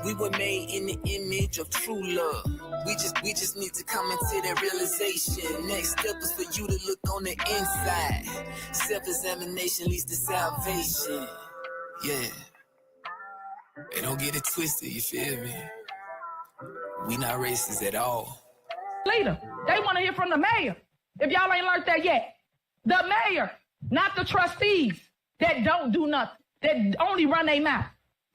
We were made in the image of true love. We just need to come into that realization. Next step is for you to look on the inside. Self-examination leads to salvation. Yeah. Hey, don't get it twisted, you feel me? We not racist at all. Leader, they want to hear from the mayor. If y'all ain't learned that yet. The mayor, not the trustees that don't do nothing, that only run their mouth.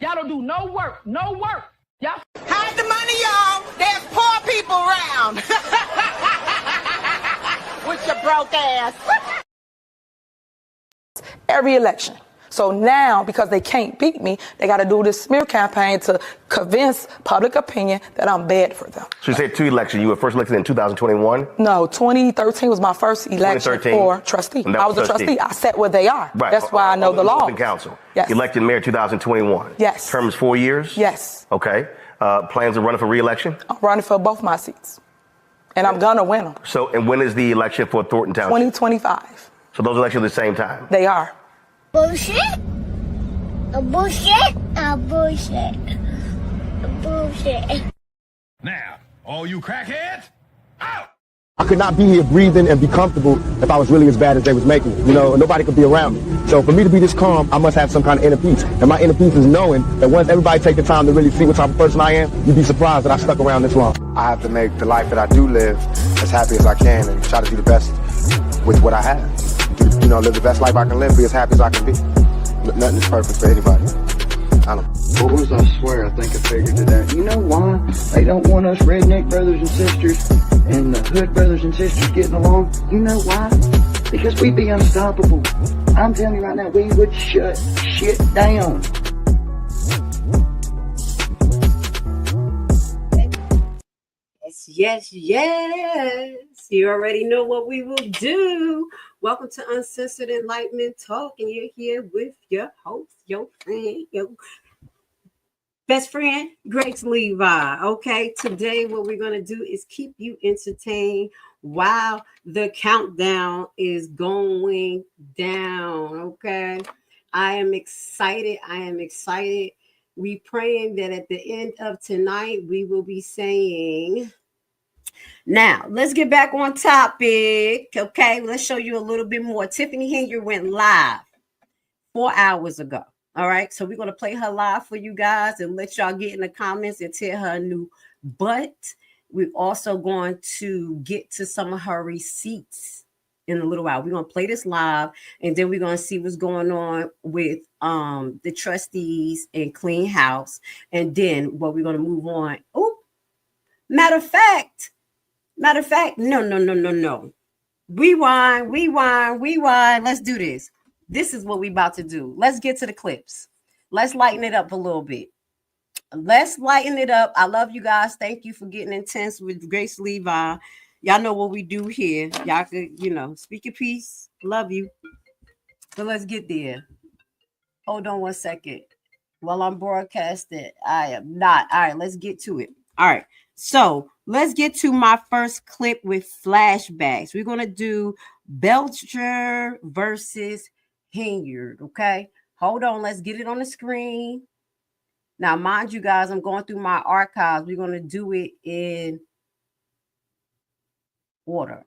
Y'all don't do no work. Y'all hide the money, y'all. There's poor people around. With your broke ass. Every election. So now, because they can't beat me, they got to do this smear campaign to convince public opinion that I'm bad for them. So you said 2 elections. You were first elected in 2021? No, 2013 was my first election for trustee. I was a trustee. I sat where they are. Right. That's why I know the law. Council. Yes. Elected mayor 2021. Yes. Terms 4 years? Yes. Okay. Plans of running for re-election? I'm running for both my seats. And I'm going to win them. So, and when is the election for Thornton Township? 2025. So those elections at the same time? They are. Bullshit. A bullshit. A bullshit. A bullshit. Now, all you crackheads, out! I could not be here breathing and be comfortable if I was really as bad as they was making it. You know, nobody could be around me. So for me to be this calm, I must have some kind of inner peace. And my inner peace is knowing that once everybody take the time to really see what type of person I am, you'd be surprised that I stuck around this long. I have to make the life that I do live as happy as I can and try to do the best with what I have. You know, live the best life I can live, be as happy as I can be. Nothing is perfect for anybody. I don't. Boys, I swear, I think I figured it out. You know why they don't want us redneck brothers and sisters and the hood brothers and sisters getting along? You know why? Because we'd be unstoppable. I'm telling you right now, we would shut shit down. Yes. You already know what we will do. Welcome to Uncensored Enlightenment Talk, and you're here with your host, your friend, your best friend, Grace Levi. Okay, today what we're going to do is keep you entertained while the countdown is going down. Okay, I am excited. We praying that at the end of tonight, we will be saying... Now, let's get back on topic. Okay, let's show you a little bit more. Tiffany Henyard went live 4 hours ago. All right, so we're going to play her live for you guys and let y'all get in the comments and tell her new butt. We're also going to get to some of her receipts in a little while. We're going to play this live, and then we're going to see what's going on with the trustees and Clean House. And then what we're going to move on. Oh, matter of fact, no. Rewind. Let's do this. This is what we about to do. Let's get to the clips. Let's lighten it up a little bit. Let's lighten it up. I love you guys. Thank you for getting intense with Grace Levi. Y'all know what we do here. Y'all could, speak your piece. Love you. So let's get there. Hold on 1 second. While I'm broadcasting, I am not. All right, let's get to it. All right. So let's get to my first clip with flashbacks. We're going to do Belcher versus Henyard. Okay. Hold on. Let's get it on the screen. Now, mind you guys, I'm going through my archives. We're going to do it in order.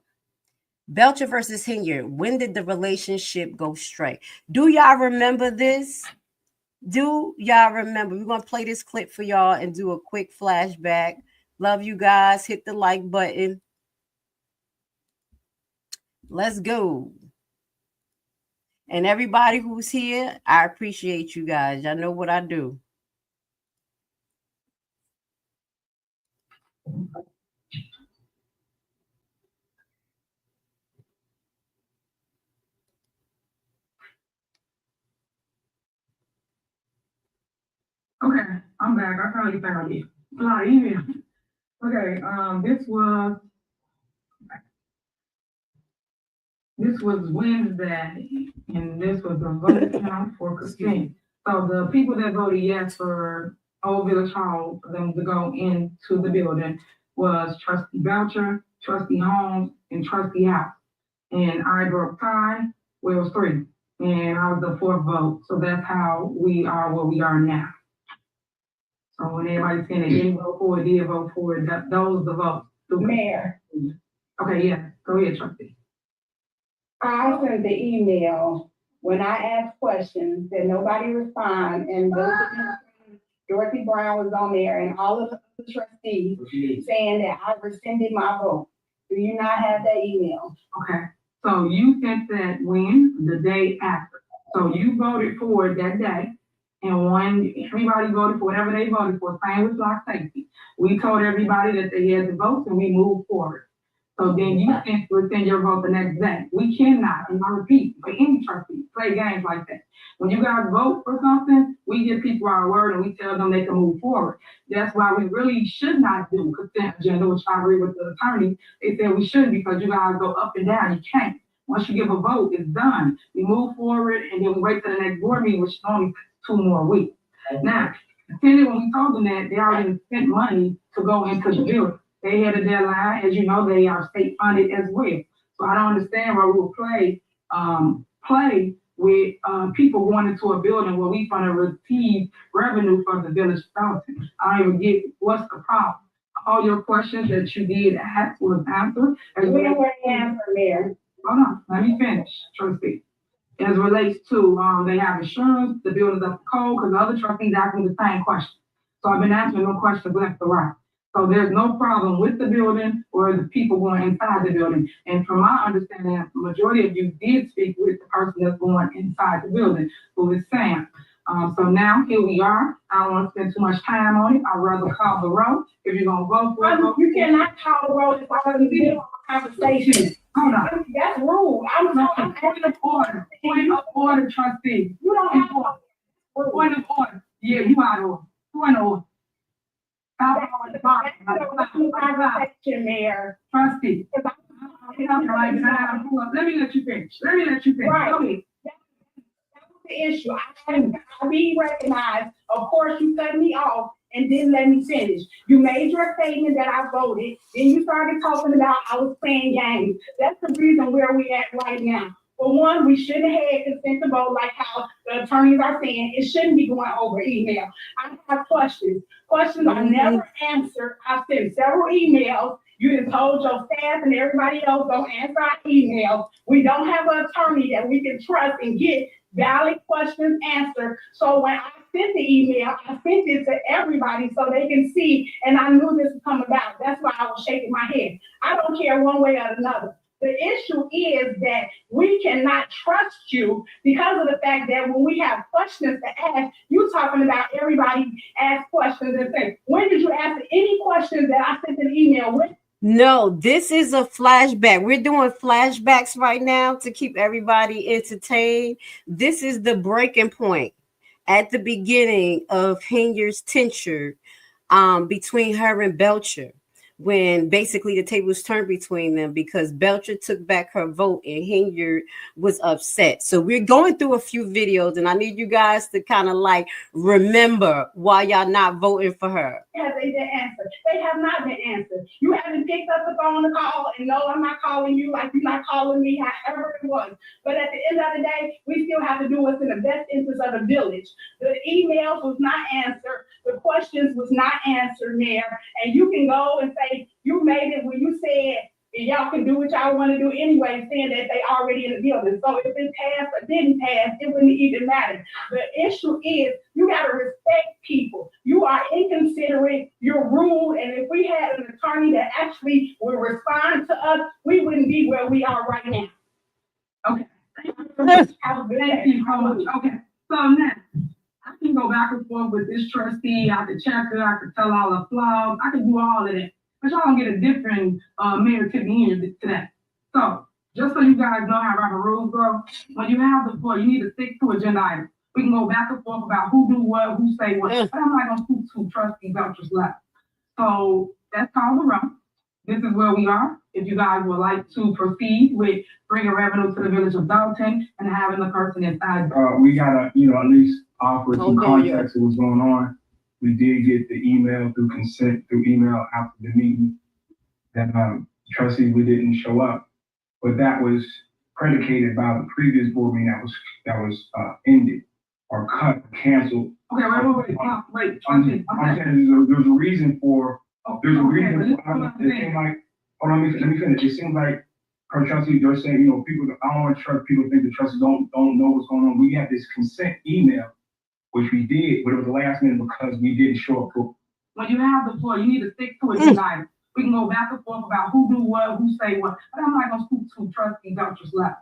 Belcher versus Henyard. When did the relationship go straight? Do y'all remember this? Do y'all remember? We're going to play this clip for y'all and do a quick flashback. Love you guys. Hit the like button. Let's go. And everybody who's here, I appreciate you guys. Y'all know what I do. Okay, I'm back. I finally found it. A lot of email. Okay, this was Wednesday, and this was the vote count for Christine. So the people that voted yes for Old Village Hall for them to go into the building was Trustee Belcher, Trustee Holmes, and Trustee House. And I broke tie, well, it was 3, and I was the 4th vote. So that's how we are where we are now. So when everybody's saying they didn't vote for it, did vote for it, those the votes. Mayor. Okay, yeah, go ahead, trustee. I sent the email when I asked questions that nobody responded, and Dorothy Brown was on there, and all of the trustees saying that I rescinded my vote. Do you not have that email? Okay, so you sent that when? The day after. So you voted for it that day, and when everybody voted for whatever they voted for, same with block safety, we told everybody that they had the votes and we moved forward. So then you can send your vote the next day. We cannot, and I repeat, for any trustee, play games like that. When you guys vote for something, we give people our word and we tell them they can move forward. That's why we really should not do consent agenda, which I agree with the attorney. They said we shouldn't because you guys go up and down. You can't. Once you give a vote, it's done. We move forward and then we wait till the next board meeting, which is only 2 more weeks. Now, when we told them that, they already spent money to go into the building. They had a deadline, as you know, they are state funded as well. So I don't understand why we will play with people going into a building where we're going to receive revenue from the village of Dolton. I don't even get what's the problem. All your questions that you did ask was answered. We don't want the answer, Mayor. Hold on, let me finish, trustee. As it relates to they have insurance, the building's up to code, because the other trustees asked me the same question. So I've been answering no questions left or right. So there's no problem with the building or the people going inside the building. And from my understanding, the majority of you did speak with the person that's going inside the building, who is Sam. So now here we are. I don't want to spend too much time on it. I'd rather call the roll. If you're going to vote for it, you cannot call the roll if I wasn't in a conversation. Hold on. That's rude. I'm point of order. Point of order, trustee. You don't have point of order. Yeah, you out of order. Point of order. Conversation, Mayor. Trustee. Let me let you finish. Right. That was the issue. I be recognized. Of course, you cut me off and didn't let me finish. You made your statement that I voted. Then you started talking about I was playing games. That's the reason where we at right now. For one, we shouldn't have consent to vote like how the attorneys are saying. It shouldn't be going over email. I have questions. Questions are never answered. I've sent several emails. You done told your staff and everybody else don't answer our emails. We don't have an attorney that we can trust and get valid questions answered. So when I sent the email, I sent it to everybody so they can see, and I knew this would come about. That's why I was shaking my head. I don't care one way or another. The issue is that we cannot trust you because of the fact that when we have questions to ask, you talking about everybody ask questions and say, when did you ask any questions that I sent an email with? No, this is a flashback. We're doing flashbacks right now to keep everybody entertained. This is the breaking point at the beginning of Henyard's tenure between her and Belcher, when basically the tables turned between them because Belcher took back her vote and Henyard was upset. So we're going through a few videos and I need you guys to kind of like remember why y'all not voting for her. Have they been answered? They have not been answered. You haven't picked up the phone to call, and no, I'm not calling you like you're not calling me, however it was. But at the end of the day, we still have to do what's in the best interest of the village. The emails was not answered. The questions was not answered, Mayor. And you can go and say, you made it when you said, y'all can do what y'all want to do anyway, saying that they already in the building. So if it passed or didn't pass, it wouldn't even matter. The issue is you got to respect people. You are inconsiderate, you're rude, and if we had an attorney that actually would respond to us, we wouldn't be where we are right now. Okay. Thank you so much. Okay. So now, I can go back and forth with this trustee. I can check her. I can tell all the flaws. I can do all of that. But y'all gonna get a different mayor to the end today. So just so you guys know how Robert rules go, when you have the floor, you need to stick to agenda items. We can go back and forth about who do what, who say what. But I'm not gonna put two trustee vouchers left. So that's called the round. This is where we are. If you guys would like to proceed with bringing revenue to the village of Dolton and having the person inside. We gotta, at least offer some context of what's going on. We did get the email through consent through email after the meeting that trustees, we didn't show up, but that was predicated by the previous board meeting that was ended or cut, canceled Okay, wait. I'm saying there's a reason for. There's a reason. It seems like. Hold on, let me finish. It seems like her trustee, they're saying, people. I don't want to trust people think the trustees don't know what's going on. We have this consent email, which we did, but it was the last minute because we didn't show up for. When you have the floor, you need to stick to it tonight. We can go back and forth about who do what, who say what. But I'm not gonna speak to trustees out just left.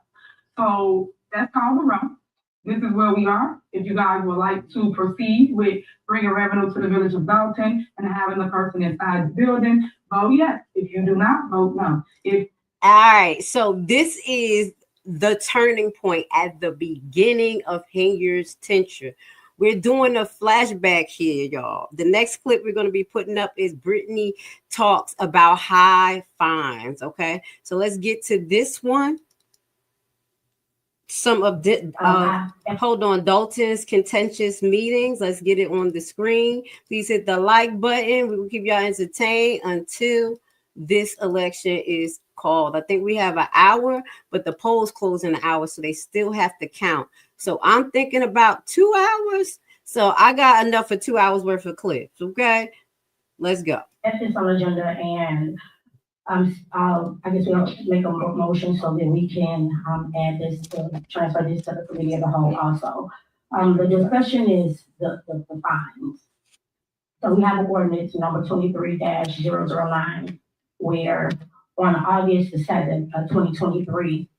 So that's called the room. This is where we are. If you guys would like to proceed with bringing revenue to the village of Dolton and having the person inside the building, vote yes. If you do not, vote no. All right. So this is the turning point at the beginning of Henyard's tenure. We're doing a flashback here, y'all. The next clip we're going to be putting up is Brittany talks about high fines. Okay. So let's get to this one. Some of the hold on, Dolton's contentious meetings. Let's get it on the screen. Please hit the like button. We will keep y'all entertained until this election is called. I think we have an hour, but the polls close in an hour, so they still have to count. So I'm thinking about 2 hours. So I got enough for 2 hours worth of clips. Okay, let's go. That's this on the agenda, and I guess we'll make a motion so that we can add this to transfer this to the committee of the whole also. The discussion is the fines. So we have an ordinance number 23-009 where on August the 7th, 2023,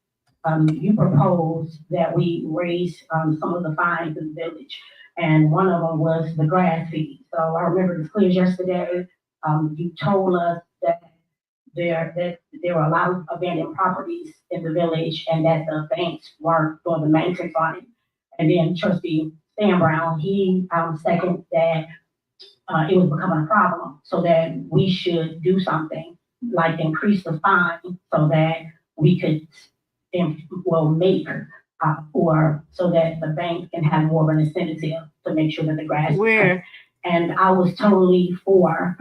you proposed that we raise some of the fines in the village. And one of them was the grass fee. So I remember this clear yesterday. You told us that there were a lot of abandoned properties in the village and that the banks weren't doing the maintenance on it. And then Trustee Stan Brown, he seconded that it was becoming a problem, so that we should do something like increase the fine so that we could make or so that the bank can have more of an incentive to make sure that the grass is cut. And I was totally for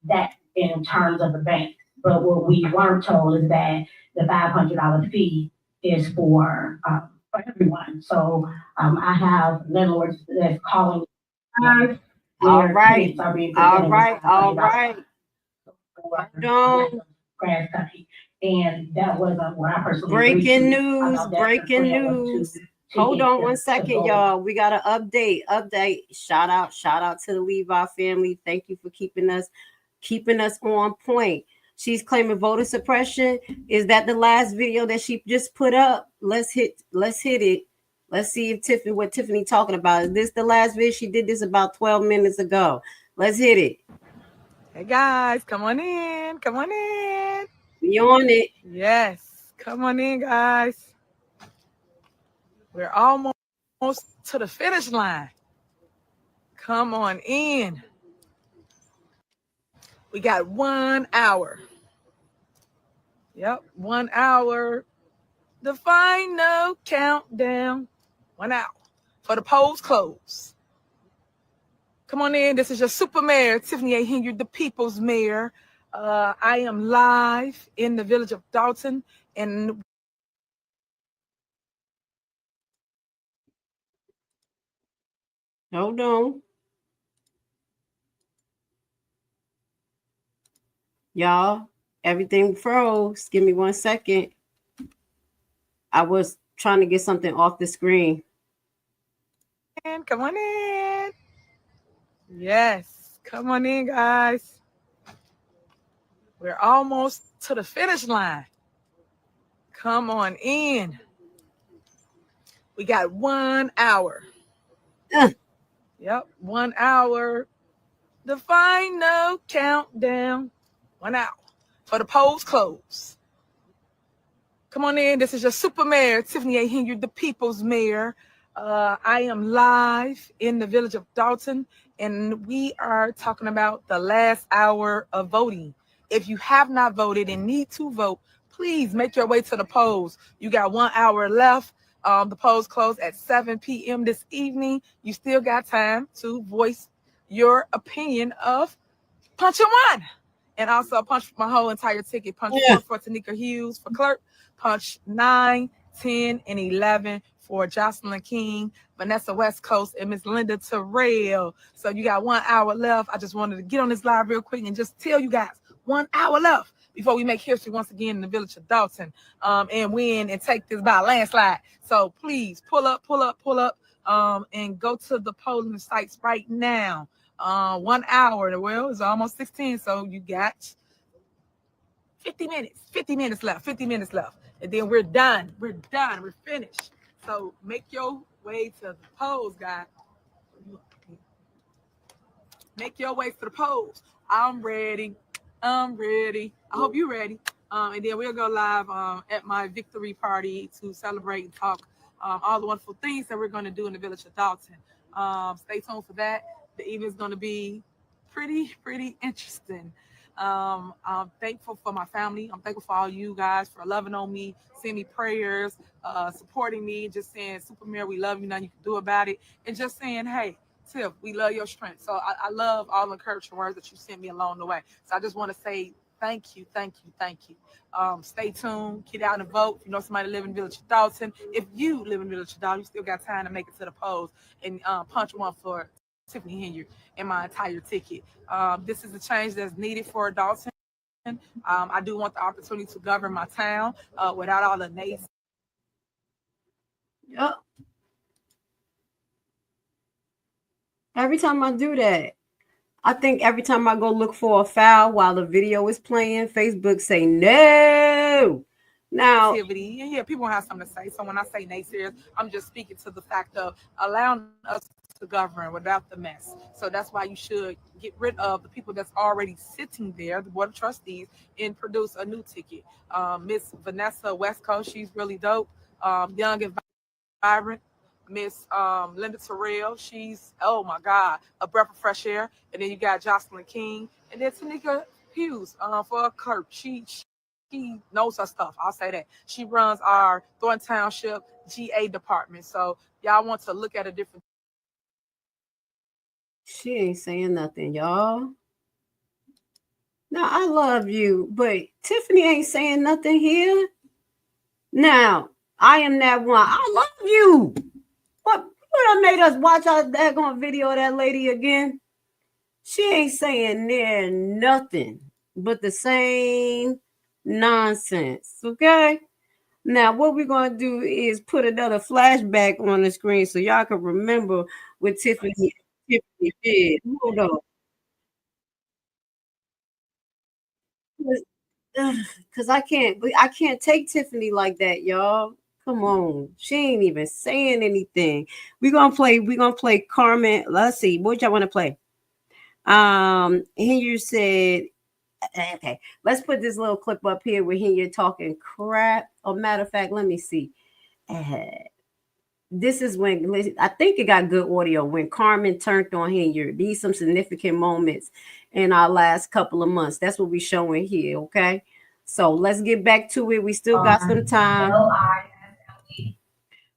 that in terms of the bank. But what we weren't told is that the $500 fee is for everyone. So I have landlords that's calling. All right. Grass cutting. And that wasn't what I personally breaking news. Hold on one second, y'all. We got an update. Shout out to the Levi family. Thank you for keeping us on point. She's claiming voter suppression. Is that the last video that she just put up? Let's hit it. Let's see if what Tiffany talking about. Is this the last video? She did this about 12 minutes ago. Let's hit it. Hey guys, come on in. We on it. Yes, come on in, guys. We're almost to the finish line. Come on in. We got 1 hour. Yep, 1 hour. The final countdown. 1 hour for the polls close. Come on in. This is your super mayor, Tiffany A. Henyard, the people's mayor. I am live in the village of Dolton, and hold on. Y'all, everything froze. Give me 1 second. I was trying to get something off the screen. And come on in. Yes, come on in, guys. We're almost to the finish line. Come on in. We got 1 hour. Yep, 1 hour. The final countdown. 1 hour for the polls close. Come on in. This is your super mayor, Tiffany A. Henyard, the people's mayor. I am live in the village of Dolton, and we are talking about the last hour of voting. If you have not voted and need to vote, please make your way to the polls. You got 1 hour left. The polls close at 7 p.m. this evening. You still got time to voice your opinion of punch one. And also punch my whole entire ticket. Punch 4 for Tanika Hughes for clerk. Punch 9, 10, and 11 for Jocelyn King, Vanessa West Coast, and Miss Linda Terrell. So you got 1 hour left. I just wanted to get on this live real quick and just tell you guys 1 hour left before we make history once again in the village of Dolton, and win and take this by a landslide. So please pull up, and go to the polling sites right now. 1 hour. Well, it's almost 16, so you got 50 minutes left, and then we're done. We're finished. So make your way to the polls, guys. Make your way to the polls. I'm ready. I hope you're ready. And then we'll go live at my victory party to celebrate and talk all the wonderful things that we're going to do in the village of Dolton. Stay tuned for that. The evening's going to be pretty interesting. I'm thankful for my family. I'm thankful for all you guys for loving on me, sending me prayers, supporting me, just saying, Supermare, we love you, nothing you can do about it, and just saying, hey, Tiff, we love your strength. So I love all the encouraging words that you sent me along the way. So I just want to say thank you. Stay tuned. Get out and vote. If you know somebody live in Village of Dolton, if you live in Village of Dolton, you still got time to make it to the polls and punch one for Tiffany Henyard and my entire ticket. This is a change that's needed for Dolton. I do want the opportunity to govern my town without all the nays. Yep. Every time I do that, I think every time I go look for a file while the video is playing, Facebook say no. Now, yeah, people have something to say. So when I say naysayers, I'm just speaking to the fact of allowing us to govern without the mess. So that's why you should get rid of the people that's already sitting there, the board of trustees, and produce a new ticket. Miss Vanessa West Coast, she's really dope, young and vibrant. Miss Linda Terrell, she's, oh my God, a breath of fresh air. And then you got Jocelyn King, and then Tanika Hughes for Kirk. She knows her stuff. I'll say that. She runs our Thornton Township GA department. So y'all want to look at a different. She ain't saying nothing, y'all. Now, I love you, but Tiffany ain't saying nothing here. Now, I am that one. I love you. What made us watch our daggone video of that lady again? She ain't saying near nothing but the same nonsense, okay? Now, what we're going to do is put another flashback on the screen so y'all can remember what Tiffany did. Hold on. Because I can't take Tiffany like that, y'all. Come on. She ain't even saying anything. We're gonna play Carmen. Let's see. What y'all want to play? Henyard said, okay, let's put this little clip up here where Henyard talking crap. Oh, matter of fact, let me see. This is when I think it got good audio when Carmen turned on Henyard. These some significant moments in our last couple of months. That's what we're showing here, okay? So let's get back to it. We still got some time.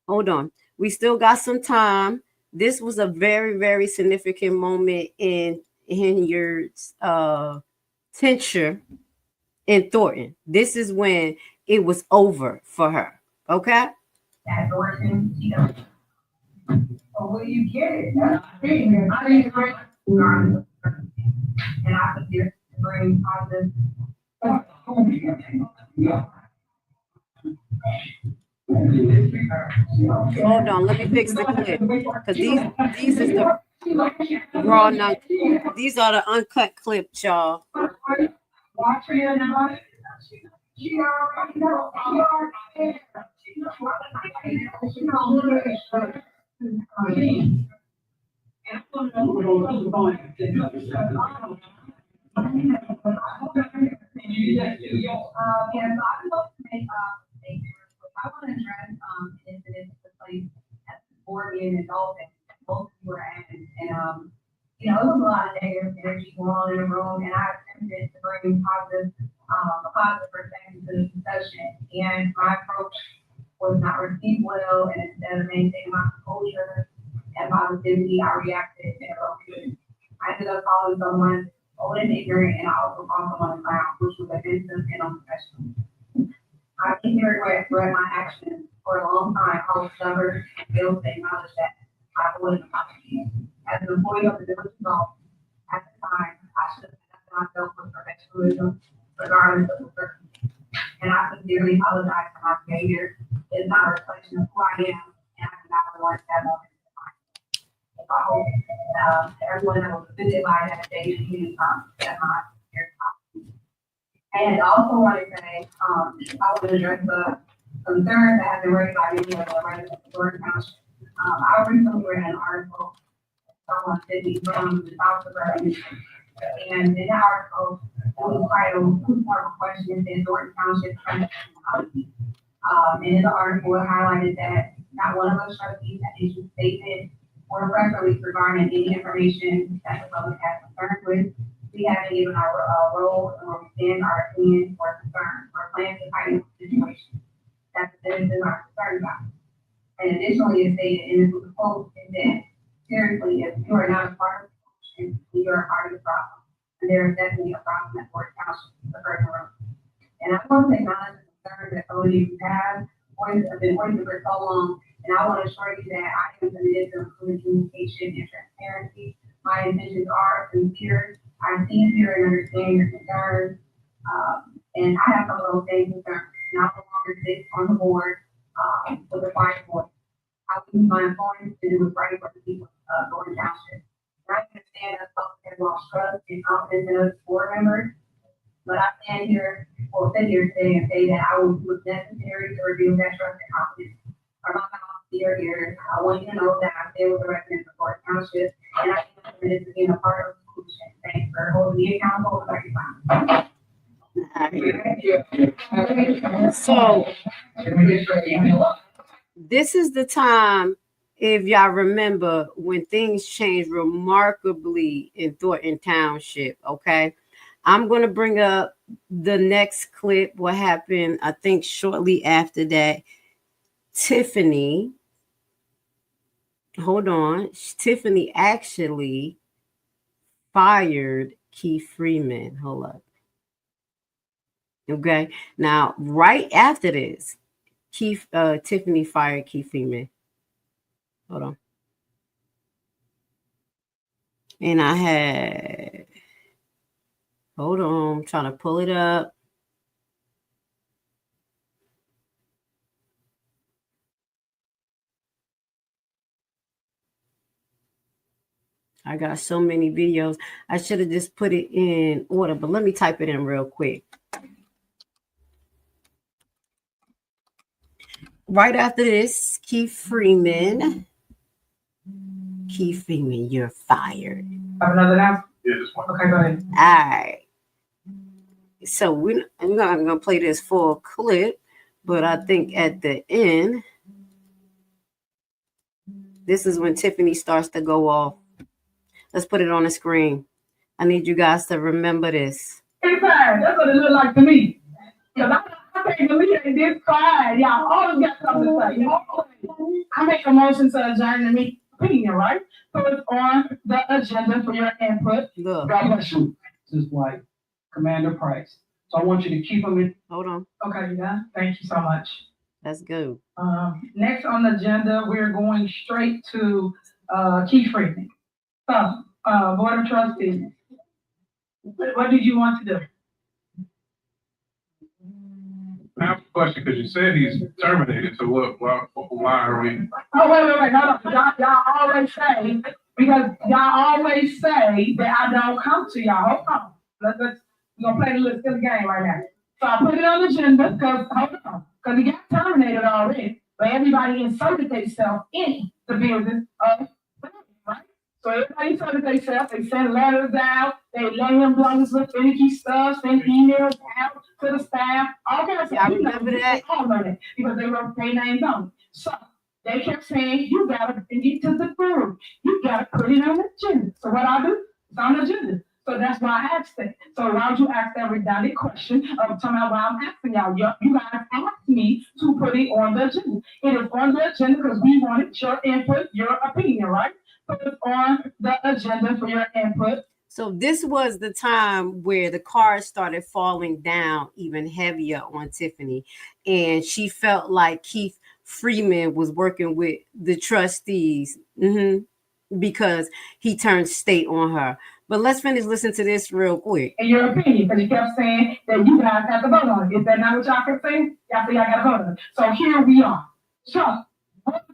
Hold on. We still got some time. This was a very, very significant moment in Henyard's tenure in Thornton. This is when it was over for her, okay? At Thornton, will you get it? I didn't bring and I was here to bring positive. Hold on, let me fix the clip because these is the raw. These are the uncut clips, y'all. I want to address an incident that took place at the Oregon and Dolton. Both were at, and it was a lot of negative energy going on in the room, and I attempted to bring a positive perspective to the discussion. And my approach was not received well, and instead of maintaining my composure and positivity, I reacted inappropriately. I ended up calling someone old and ignorant, and I also called someone a clown, which was offensive and unprofessional. I can regret my actions For a long time, I was stubborn and failed to acknowledge that I avoided apology. As an employee of the village of Dolton, at the time, I should have conducted myself with professionalism, regardless of the circumstances. And I sincerely apologize for my behavior. It's not a reflection of who I am, and I do not want that moment in my life. So I hope everyone that was offended by that day is using that my and I also want to say, I want to address the concerns that have been raised by many of the residents of Dorton Township. I recently read an article someone said from the South Suburban, and in that article, it was titled "Who's More of a Question in Dorton Township Transition?" And in the article, it highlighted that not one of us trustees had issued a statement or a press release regarding any information that the public has concerns with. We haven't given our role or we stand our opinion or concern or plan to fight the situation that the citizens are concerned about. And additionally, it stated in the post that seriously, if you are not a part of the solution, you are a part of the problem. And there is definitely a problem at Dorton Township, the first room. And I want to acknowledge the concern that some of you have been voicing for so long. And I want to assure you that I am committed to improving communication and transparency. My intentions are sincere. I see, hear, and understand your concerns. And I have some of those same concerns. And I no longer sit on the board with a quiet voice. I will use my influence to do what's right for the people of Dorton Township. And I understand that folks have lost trust and confidence in us board members. But I sit here today and say that I will do what's necessary to rebuild that trust and confidence. From my mouth to your ears, I want you to know that I stay with the residents of Dorton Township, and I am committed to being a part of the solution. Thanks for holding me accountable for your time. So this is the time, if y'all remember, when things changed remarkably in Thornton Township. Okay, I'm going to bring up the next clip. What happened, I think, shortly after that. Tiffany, hold on. Tiffany actually fired Keith Freeman. Hold up. Okay. Now, right after this, Tiffany fired Keith Freeman. Hold on. And I had, hold on, I'm trying to pull it up. I got so many videos. I should have just put it in order, but let me type it in real quick. Right after this, Keith Freeman, you're fired. Have another now? Yeah, this one. Okay, go ahead. All right. So I'm not going to play this full clip, but I think at the end, this is when Tiffany starts to go off. Let's put it on the screen. I need you guys to remember this. Anytime. That's what it looked like to me. Because I can't believe they did cry. Y'all always got something to say. I make a motion to adjourn the meeting, opinion, right? So it's on the agenda for your input. Look. God bless you. Just like Commander Price. So I want you to keep them in. Hold on. Okay, you done? Thank you so much. Let's go. Next on the agenda, we're going straight to Keith Freeman. So, Board of Trustees, what did you want to do? I have a question because you said he's terminated. So why are we? Oh, wait. No. Y'all always say, because y'all always say that I don't come to y'all. Hold on. We're going to play the little silly game right now. So I put it on the agenda because he got terminated already. But everybody inserted themselves in the business of right? So everybody inserted themselves. They sent letters out. They let him blow some finicky stuff, send emails out to the staff. All kinds of stuff. I remember that. Because they wrote their names on it. So they kept saying, you got to bring it to the board. You got to put it on the agenda. So what I do, it's on the agenda. So that's why I asked it. So why would you ask that redundant question of talking about why I'm asking y'all? You guys asked me to put it on the agenda. It is on the agenda because we wanted your input, your opinion, right? So it's on the agenda for your input. So this was the time where the cards started falling down even heavier on Tiffany. And she felt like Keith Freeman was working with the trustees because he turned state on her. But let's finish listening to this real quick. In your opinion, because you kept saying that you guys have to vote on it. Is that not what y'all kept saying? Y'all say y'all got to vote on it. So here we are. So,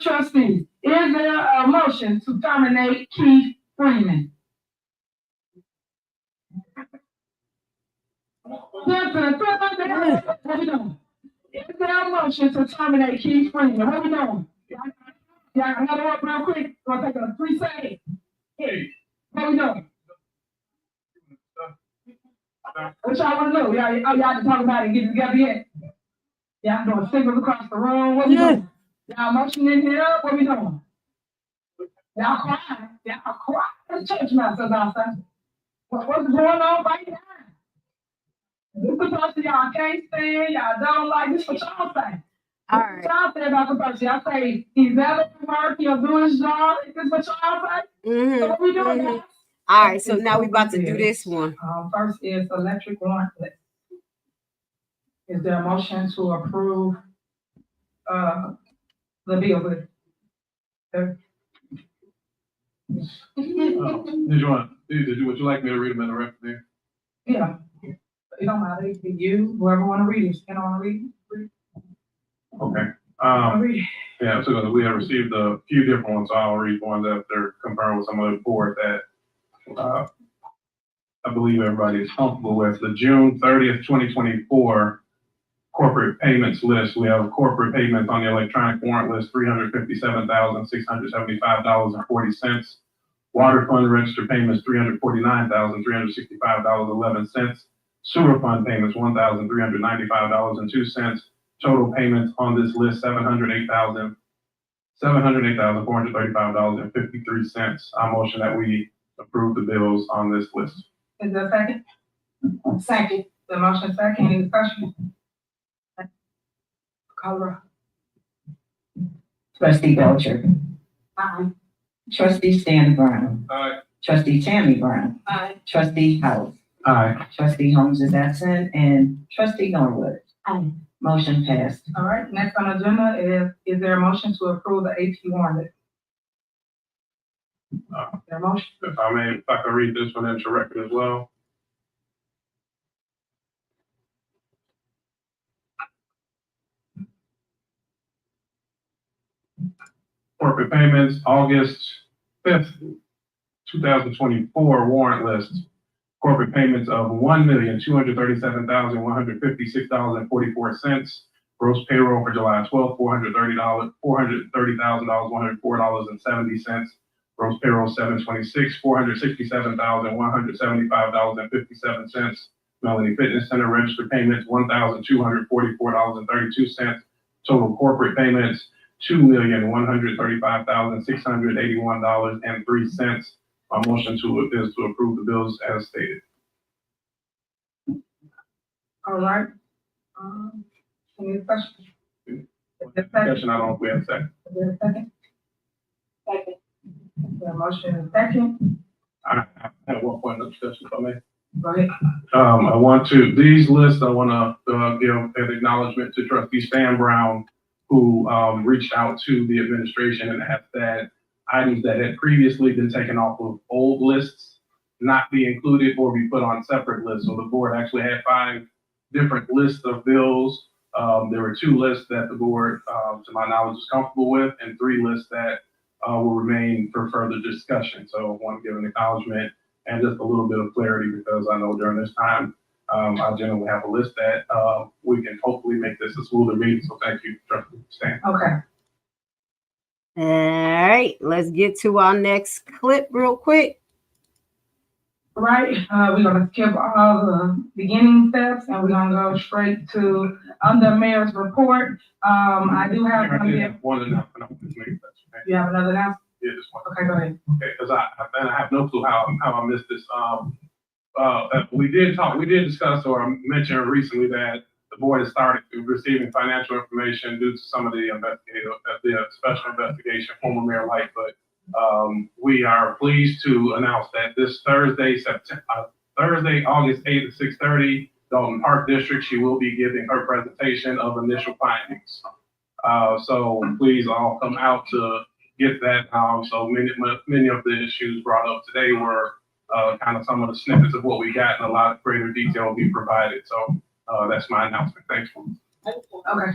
trustees, is there a motion to terminate Keith Freeman? What we doing? Is there a motion to terminate Keith Freeman? What we doing? Y'all got to work real quick. We'll take a 3 seconds. Hey, what we doing? What y'all want to know? Y'all talk about it and get it together yet? Y'all doing signals across the room? What we doing? Y'all motioning here? What we doing? Y'all crying. Y'all crying. The church mouse is outside. What's going on right now? This is what y'all can't stand. Y'all don't like this. What y'all say? All right. What y'all say about the person? Y'all say he's never working. He'll do his job. Is this what y'all say? So what we doing now? All right, so now we about to do this one. First is electric warrant list. Is there a motion to approve the bill with? Would you like me to read them in the record there? Yeah. It don't matter. You, whoever want to read it, can want to read it. Okay. Yeah, so we have received a few different ones, so I'll read ones that they're confirmed with some of the board that I believe everybody is comfortable with. The June 30th, 2024 corporate payments list. We have corporate payments on the electronic warrant list, $357,675.40. Water fund register payments, $349,365.11. Sewer fund payments, $1,395.02. Total payments on this list, $708,435.53. I motion that we approve the bills on this list. Is there a second? Second. The motion second. Any discussion? Call roll. Trustee Belcher. Aye. Trustee Stanley Brown. Aye. Trustee Tammy Brown. Aye. Trustee House. Aye. Trustee Holmes is absent, and Trustee Norwood. Aye. Motion passed. All right, next on the agenda is there a motion to approve the AP warrant list? Is there a motion? If I can read this one into record as well. Corporate payments, August 5th, 2024 warrant list. Corporate payments of $1,237,156.44. Gross payroll for July 12th, $430,104.70. Gross payroll 7/26, $467,175.57. Melanie Fitness Center registered payments $1,244.32. Total corporate payments $2,135,681.03. My motion is to approve the bills as stated. All right. Any questions? Discussion, I don't know if we have a second. Is there a second? Second. The motion is second. I have one point of discussion, if I may. Go ahead. These lists, I want to give an acknowledgement to Trustee Stan Brown, who reached out to the administration and asked that items that had previously been taken off of old lists not be included or be put on separate lists. So the board actually had 5 different lists of bills. There were 2 lists that the board, to my knowledge, is comfortable with, and 3 lists that will remain for further discussion. So I want to give an acknowledgement and just a little bit of clarity, because I know during this time, I generally have a list that we can hopefully make this a smoother meeting. So thank you, Trustee Stan. Okay. All right, let's get to our next clip real quick. Right, we're gonna skip all the beginning steps and we're gonna go straight to under mayor's report. I do have one announcement. You have another announcement? Yeah, just one. Okay, go ahead. Okay, because I have no clue how I missed this. We did discuss or mention recently that the board has started receiving financial information due to some of the special investigation, former Mayor Lightfoot. We are pleased to announce that this Thursday, August 8th at 6:30, Dolton Park District, she will be giving her presentation of initial findings. So please all come out to get that. So many of the issues brought up today were kind of some of the snippets of what we got, and a lot of greater detail will be provided. So that's my announcement. Thanks. Okay.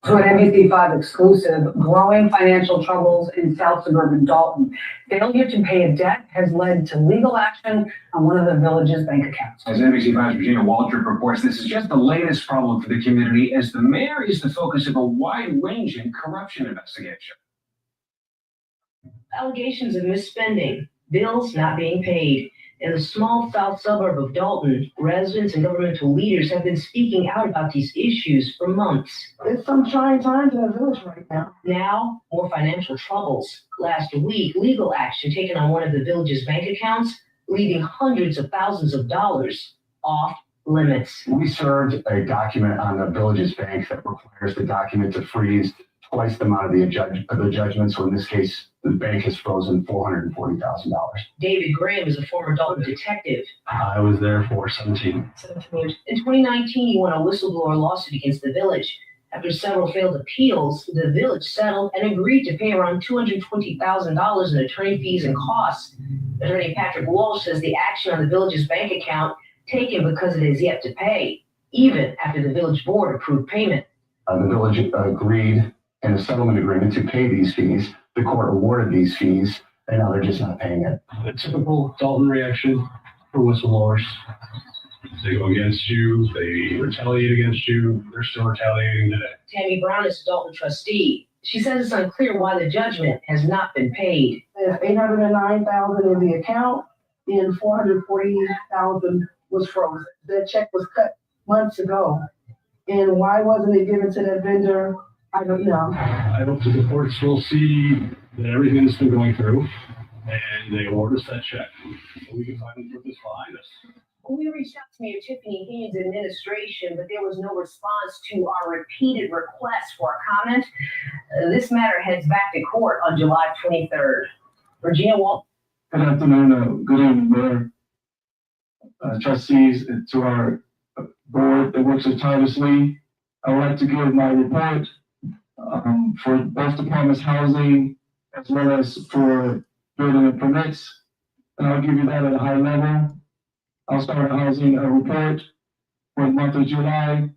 To an NBC5 exclusive, growing financial troubles in South Suburban Dolton. Failure to pay a debt has led to legal action on one of the village's bank accounts. As NBC5's Regina Waltrip reports, this is just the latest problem for the community, as the mayor is the focus of a wide-ranging corruption investigation. Allegations of misspending, bills not being paid. In the small south suburb of Dolton, residents and governmental leaders have been speaking out about these issues for months. It's some trying times in the village right now. Now, more financial troubles. Last week, legal action taken on one of the village's bank accounts, leaving hundreds of thousands of dollars off limits. We served a document on the village's bank that requires the document to freeze twice the amount of the judgment. So in this case, the bank has frozen $440,000. David Graham is a former Dolton detective. I was there for 17 years. In 2019, he won a whistleblower lawsuit against the village. After several failed appeals, the village settled and agreed to pay around $220,000 in attorney fees and costs. Attorney Patrick Walsh says the action on the village's bank account taken because it is yet to pay, even after the village board approved payment. The village agreed in a settlement agreement to pay these fees. The court awarded these fees, and now they're just not paying it. The typical Dolton reaction for whistleblowers. They go against you, they retaliate against you, they're still retaliating today. Tammy Brown is a Dolton trustee. She says it's unclear why the judgment has not been paid. There's $809,000 in the account, and $440,000 was frozen. That check was cut months ago. And why wasn't it given to that vendor? I don't know. I hope that the courts will see that everything has been going through, and they award us that check, so we can finally put this behind us. We reached out to Mayor Tiffany Henyard's administration, but there was no response to our repeated requests for a comment. This matter heads back to court on July 23rd. Regina Walt. Good afternoon. Good evening, Mayor. Trustees, and to our board that works so tirelessly. I would like to give my report for both departments, housing, as well as for building and permits. And I'll give you that at a high level. I'll start with housing report for the month of July.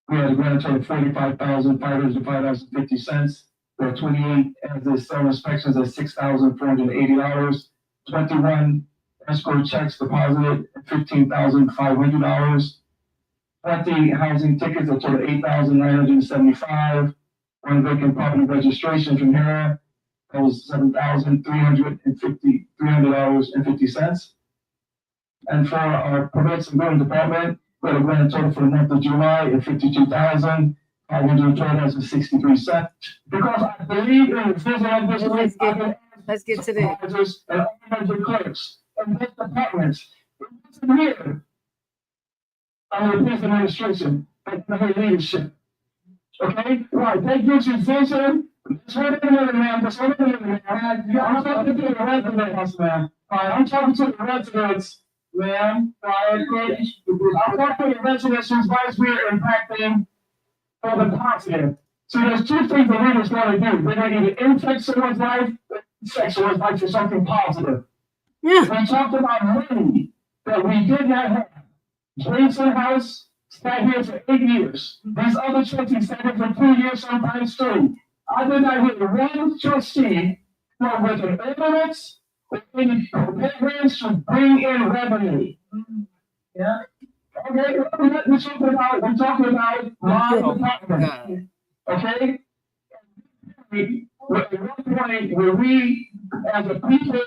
We had a grand total of $45,505.50. There are 28 as the several inspections at $6,480. 21 escrow checks deposited at $15,500. 20 housing tickets that total $8,975. One vacant property registration from here, that was $7,350. And for our permits and building department, we had a grand total for the month of July at $52,512.63. Because I believe in the vision of this, let's get to that. And all the clerks and this departments, it's here. Under the police administration, and her leadership. Okay? Right, they get your vision. That's what they're doing, man. That's what they're doing, man. I'm talking to the residents, man. Alright, I'm talking to the residents, man. Alright, I'm talking to the residents whose lives we are impacting for the positive. So there's two things the leaders want to do. They're going to either impact someone's life or affect someone's life for something positive. Yeah. We talked about money that we did not have. Jameson House sat here for 8 years. These other trustees sat here for 2 years, sometimes 3. I did not hear one trustee come with an ordinance or any programs to bring in revenue. Yeah. Okay, we're talking about my department. Okay? We're at one point where we, as a people,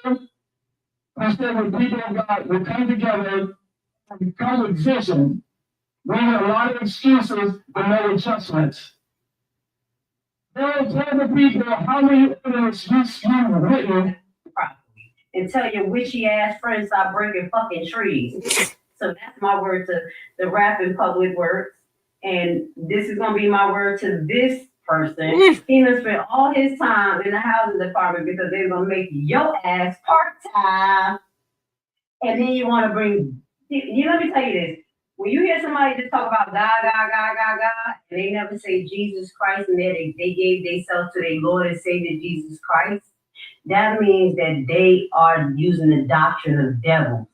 instead of people of God, we come together. Because of vision, we have a lot of excuses but no adjustments. Tell the people how many excuses you've written. And tell your witchy ass friends stop breaking fucking trees. So that's my word to the rap in public works. And this is gonna be my word to this person. He done spent all his time in the housing department because they're gonna make your ass part-time. And then you wanna bring let me tell you this. when you hear somebody just talk about God, and they never say Jesus Christ, and they gave themselves to their Lord and Savior Jesus Christ, that means that they are using the doctrine of devils.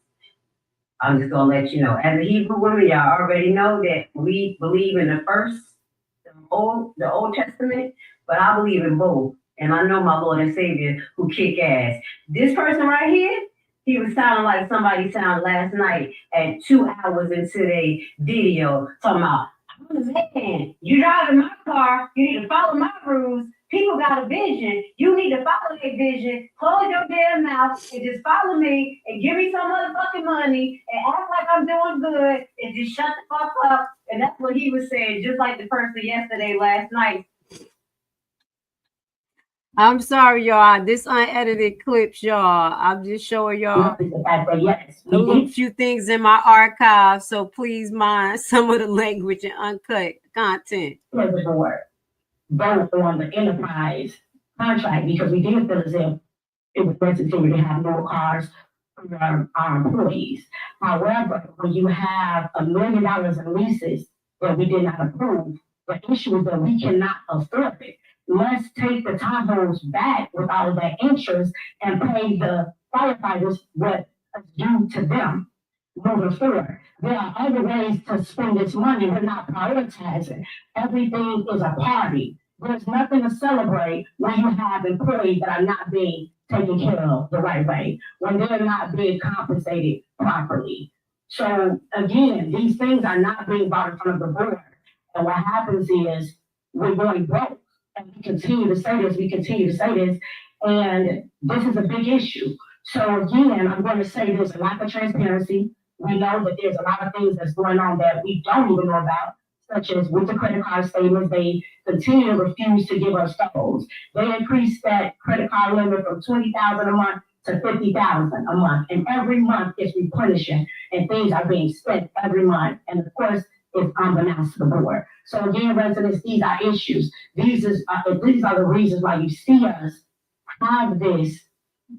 I'm just gonna let you know. As a Hebrew woman, y'all already know that we believe in the Old Testament, but I believe in both. And I know my Lord and Savior who kick ass. This person right here, he was sounding like somebody sounded last night at 2 hours into their video talking about, man, you driving my car, you need to follow my rules. People got a vision. You need to follow their vision. Close your damn mouth and just follow me and give me some motherfucking money and act like I'm doing good and just shut the fuck up. And that's what he was saying, just like the person yesterday, last night. I'm sorry, y'all. This unedited clips, y'all. I'm just showing y'all a little few things in my archive, so please mind some of the language and uncut content. Vote on the enterprise contract because we did feel as if it was necessary to have more cars for our employees. However, when you have $1 million in leases that we did not approve, the issue is that we cannot afford it. Let's take the Tahoes back with all of that interest and pay the firefighters what is due to them moving forward. There are other ways to spend this money. We're not prioritizing. Everything is a party. There's nothing to celebrate when you have employees that are not being taken care of the right way, when they're not being compensated properly. So again, these things are not being brought in front of the board. And what happens is we're going broke. And we continue to say this, and this is a big issue. So again, I'm going to say there's a lack of transparency. We know that there's a lot of things that's going on that we don't even know about, such as with the credit card statements, they continue to refuse to give us those. They increased that credit card limit from $20,000 a month to $50,000 a month, and every month it's replenishing, and things are being spent every month. And of course, it's unbeknownst to the board. So again, residents, these are issues. These are the reasons why you see us have this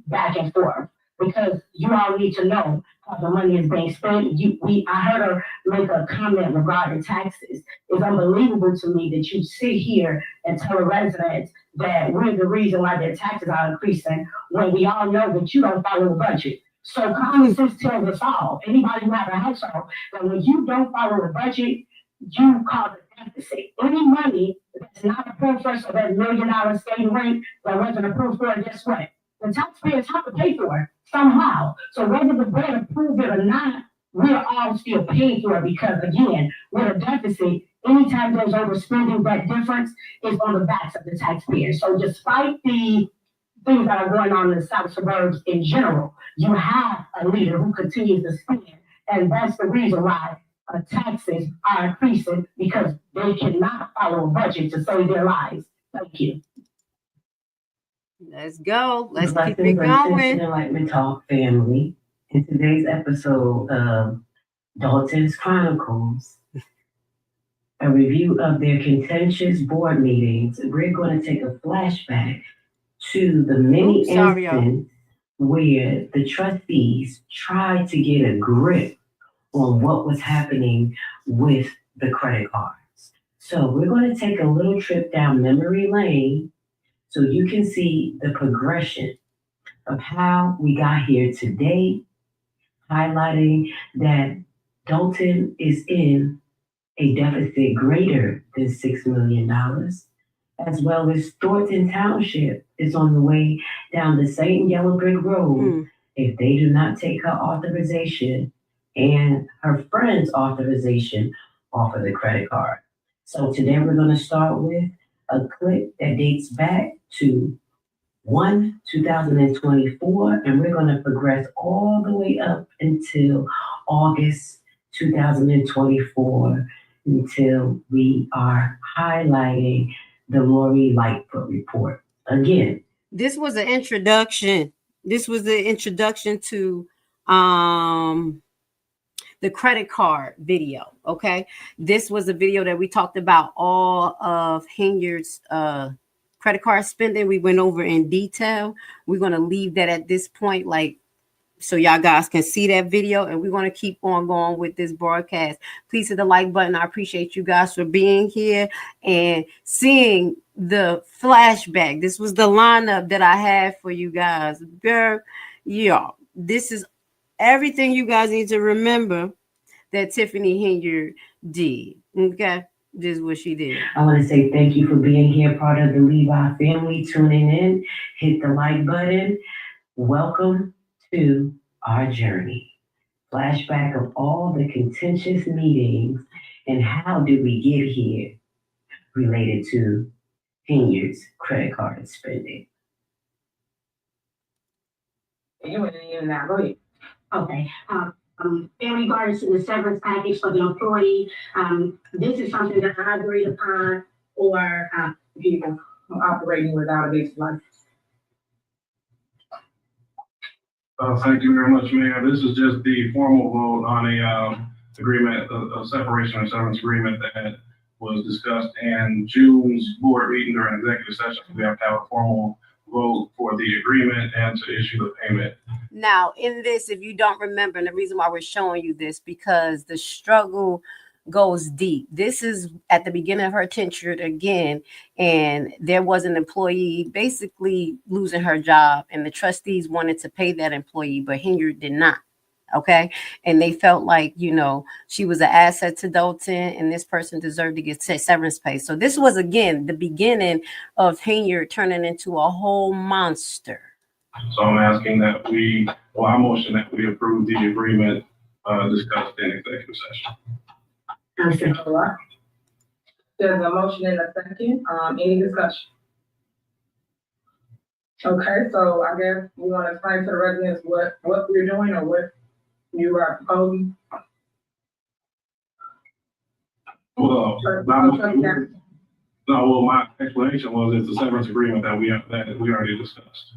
back and forth, because you all need to know how the money is being spent. I heard her make a comment regarding taxes. It's unbelievable to me that you sit here and tell the residents that we're the reason why their taxes are increasing when we all know that you don't follow the budget. So common sense tells us all, anybody who has a household, that when you don't follow the budget, you cause a deficit. Any money that's not approved for, so that $1 million state rate that wasn't approved for, guess what? The taxpayers have to pay for it somehow. So whether the board approved it or not, we're all still paying for it because, again, with a deficit, anytime there's overspending, that difference is on the backs of the taxpayers. So despite the things that are going on in the South suburbs in general, you have a leader who continues to spend, and that's the reason why taxes are increasing, because they cannot follow a budget to save their lives. Thank you. Let's go. Let's keep it going. Enlightenment Talk family. In today's episode of Dolton's Chronicles, a review of their contentious board meetings, we're going to take a flashback to the many instances where the trustees tried to get a grip on what was happening with the credit cards. So we're going to take a little trip down memory lane so you can see the progression of how we got here today, highlighting that Dolton is in a deficit greater than $6 million, as well as Thornton Township is on the way down the same yellow brick road if they do not take her authorization and her friend's authorization off of the credit card. So today we're going to start with a clip that dates back to 2024, and we're going to progress all the way up until August 2024 until we are highlighting the Lori Lightfoot report. Again, this was an introduction. This was the introduction to the credit card video. Okay, this was a video that we talked about all of Henyard's credit card spending. We went over in detail. We're going to leave that at this point, like so y'all guys can see that video, and we're going to keep on going with this broadcast. Please hit the like button. I appreciate you guys for being here and seeing the flashback. This was the lineup that I had for you guys. Girl, y'all, this is everything you guys need to remember that Tiffany Henyard did. Okay, this is what she did. I want to say thank you for being here, part of the Levi family, tuning in. Hit the like button. Welcome to our journey. Flashback of all the contentious meetings and how did we get here related to Henyard's credit card spending. You wouldn't even now. Go ahead. Okay. In regards to the severance package for the employee, this is something that I agreed upon, or People operating without a basic license. Thank you very much, Mayor. This is just the formal vote on a agreement, a separation and severance agreement that was discussed in June's board meeting during executive session. We have to have a formal vote for the agreement and to issue the payment. Now, in this, if you don't remember, and the reason why we're showing you this, because the struggle goes deep. This is at the beginning of her tenure again, and there was an employee basically losing her job, and the trustees wanted to pay that employee, but Henyard did not. Okay. And they felt like, you know, she was an asset to Dolton, and this person deserved to get severance pay. So this was, again, the beginning of Henyard turning into a whole monster. So I'm asking that I motion that we approve the agreement discussed in executive session. There's a motion and a second. Any discussion? Okay, so I guess we want to explain to the residents what we're doing or what you are proposing. Well, my explanation was it's a severance agreement that we already discussed.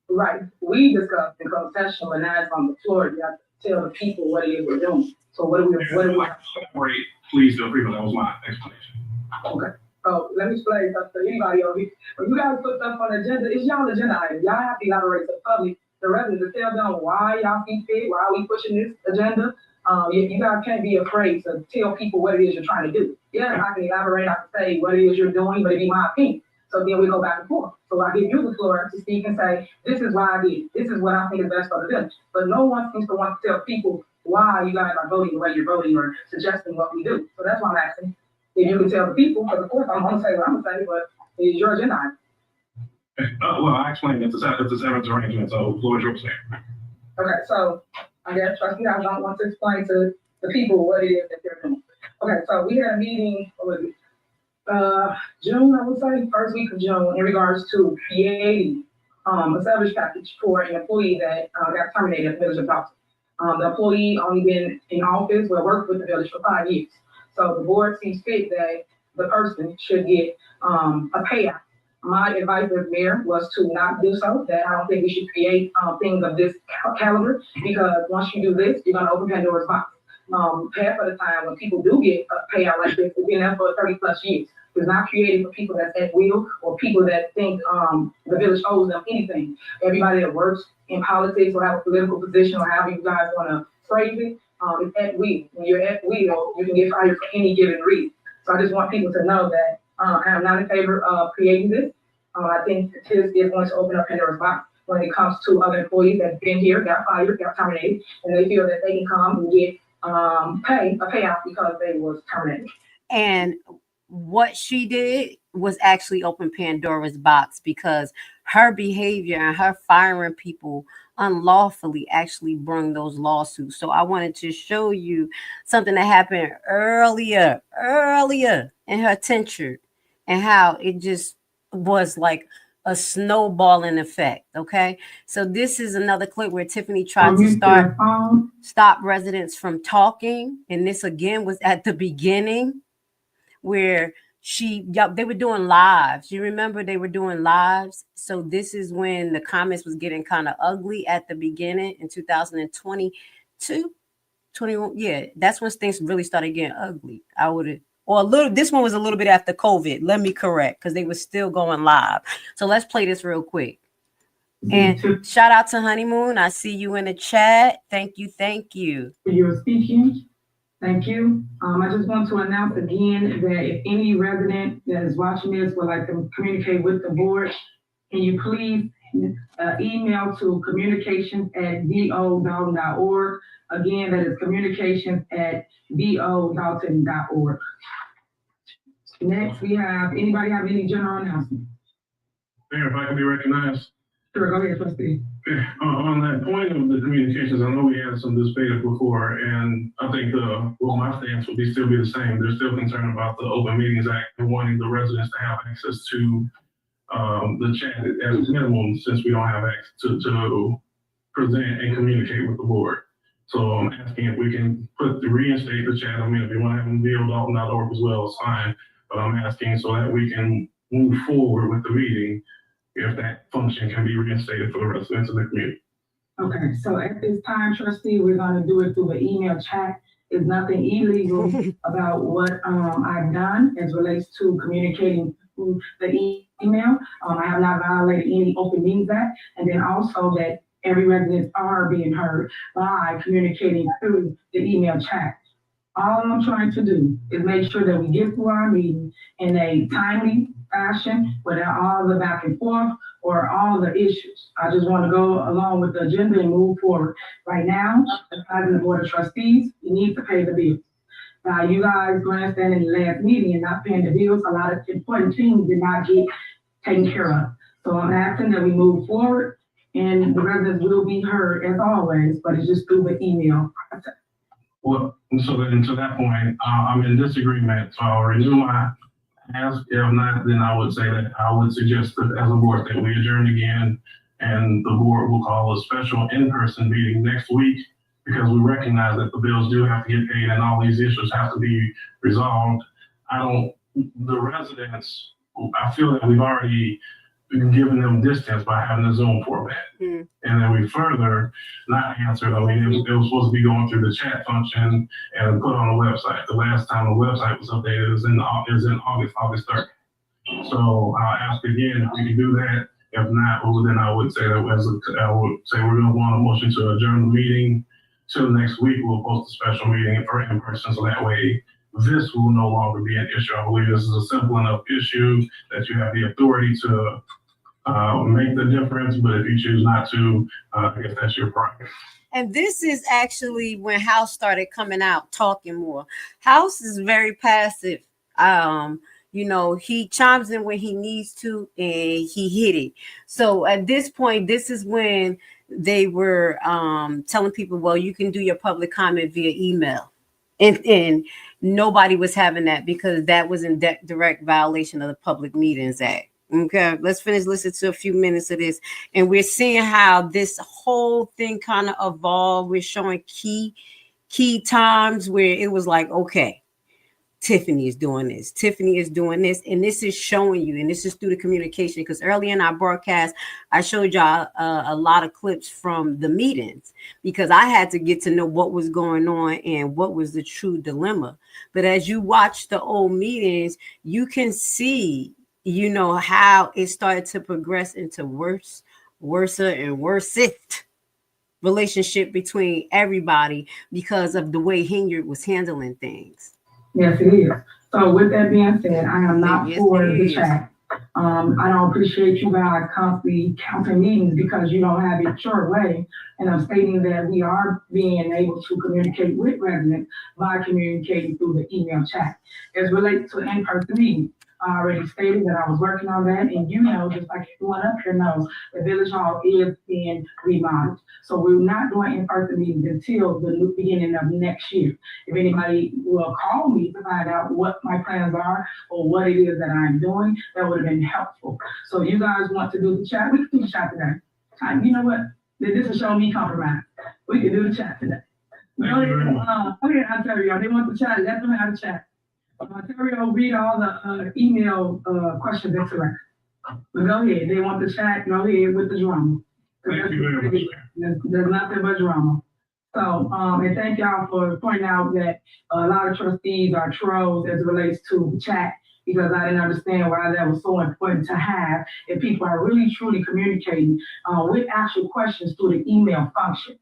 Right, we discussed in closed session, but now it's on the floor. You have to tell the people what it is we're doing. So what do we? Separate, please do agreement. That was my explanation. Okay. So let me explain something to anybody over here. When you guys put stuff on the agenda, it's y'all agenda item. Y'all have to elaborate to the public, the residents, to tell them why y'all see fit, why we pushing this agenda. You guys can't be afraid to tell people what it is you're trying to do. Yeah, I can elaborate, I can say what it is you're doing, but it'd be my opinion. So then we go back and forth. So I give you the floor to speak and say, this is why I did it. This is what I think is best for the village. But no one seems to want to tell people why you guys are voting the way you're voting or suggesting what we do. So that's why I'm asking. If you can tell the people, because of course I'm going to say what I'm going to say, but it's your agenda item. Well, I explained it's a severance arrangement, so the floor is yours, Mayor. Okay, so I guess trustee, I don't want to explain to the people what it is that they're doing. Okay, so we had a meeting, what was it? June, I would say, first week of June, in regards to creating a severance package for an employee that got terminated at the village of Dolton. The employee only been in office, worked with the village for 5 years. So the board sees fit that the person should get a payout. My advice as mayor was to not do so, that I don't think we should create things of this caliber, because once you do this, you're going to open Pandora's box. Half of the time when people do get a payout like this, it's been there for 30 plus years. It's not created for people that's at will or people that think the village owes them anything. Everybody that works in politics or have a political position or however you guys want to phrase it, it's at will. When you're at will, you can get fired for any given reason. So I just want people to know that I am not in favor of creating this. I think this is going to open up Pandora's box when it comes to other employees that have been here, got fired, got terminated, and they feel that they can come and get a payout because they was terminated. And what she did was actually open Pandora's box, because her behavior and her firing people unlawfully actually brought those lawsuits. So I wanted to show you something that happened earlier in her tenure, and how it just was like a snowballing effect. Okay, so this is another clip where Tiffany tried to stop residents from talking, and this again was at the beginning where they were doing lives. You remember they were doing lives. So this is when the comments was getting kind of ugly at the beginning in 2022, 21. Yeah, that's when things really started getting ugly. This one was a little bit after COVID. Let me correct, because they were still going live. So let's play this real quick. And shout out to Honeymoon. I see you in the chat. Thank you. Thank you. For your speaking. Thank you. I just want to announce again that if any resident that is watching this would like to communicate with the board, can you please email to communications@bodalton.org. Again, that is communications@bodalton.org. Next, we have, anybody have any general announcements? Mayor, if I can be recognized. Sure, go ahead, trustee. On that point of the communications, I know we had some debate before, and I think my stance will still be the same. They're still concerned about the Open Meetings Act and wanting the residents to have access to the chat as minimum, since we don't have access to present and communicate with the board. So I'm asking if we can reinstate the chat. I mean, if you want to have them be Dolton.org as well, it's fine. But I'm asking so that we can move forward with the meeting, if that function can be reinstated for the residents of the community. Okay, so at this time, trustee, we're gonna do it through the email chat. There's nothing illegal about what I've done as relates to communicating through the email. I have not violated any Open Meetings Act, and then also that every resident are being heard by communicating through the email chat. All I'm trying to do is make sure that we get through our meeting in a timely fashion without all the back and forth or all the issues. I just want to go along with the agenda and move forward. Right now, as the Board of Trustees, you need to pay the bills. Now, you guys grandstanding in the last meeting and not paying the bills, a lot of important things did not get taken care of. So I'm asking that we move forward, and the residents will be heard as always, but it's just through the email process. Well, so then to that point, I'm in disagreement. So I'll renew my ask. If not, then I would say that I would suggest that as a board that we adjourn again, and the board will call a special in-person meeting next week, because we recognize that the bills do have to get paid and all these issues have to be resolved. The residents, I feel that we've already giving them distance by having a Zoom format. And then we further not answered. I mean, it was supposed to be going through the chat function and put on the website. The last time the website was updated was in August 3rd. So I'll ask again if we can do that. If not, well, then I would say that we're going to want a motion to adjourn the meeting till next week. We'll post a special meeting for in person, so that way this will no longer be an issue. I believe this is a simple enough issue that you have the authority to make the difference, but if you choose not to, I guess that's your prerogative. And this is actually when House started coming out talking more. House is very passive. He chimes in when he needs to, and he hit it. So at this point, this is when they were telling people, well, you can do your public comment via email. And nobody was having that because that was in direct violation of the Public Meetings Act. Okay, let's finish listening to a few minutes of this. And we're seeing how this whole thing kind of evolved. We're showing key times where it was like, okay, Tiffany is doing this. Tiffany is doing this. And this is showing you, and this is through the communication, because early in our broadcast, I showed y'all a lot of clips from the meetings because I had to get to know what was going on and what was the true dilemma. But as you watch the old meetings, you can see, how it started to progress into worse and worsest relationship between everybody because of the way Henyard was handling things. Yes, it is. So with that being said, I am not for the chat. I don't appreciate you guys constantly counting meetings because you don't have it your way. And I'm stating that we are being able to communicate with residents by communicating through the email chat. As relates to in-person meetings, I already stated that I was working on that, and just like everyone up here knows, the Village Hall is being remodeled. So we're not doing in-person meetings until the beginning of next year. If anybody will call me to find out what my plans are or what it is that I'm doing, that would have been helpful. So if you guys want to do the chat, we can do the chat today. You know what? This is showing me compromise. We can do the chat today. I'll tell you, they want the chat. Let them have the chat. Terry will read all the email questions into it. But go ahead. They want the chat. Go ahead with the drama. Thank you very much. There's nothing but drama. So, and thank y'all for pointing out that a lot of trustees are trolls as it relates to the chat because I didn't understand why that was so important to have if people are really truly communicating with actual questions through the email function.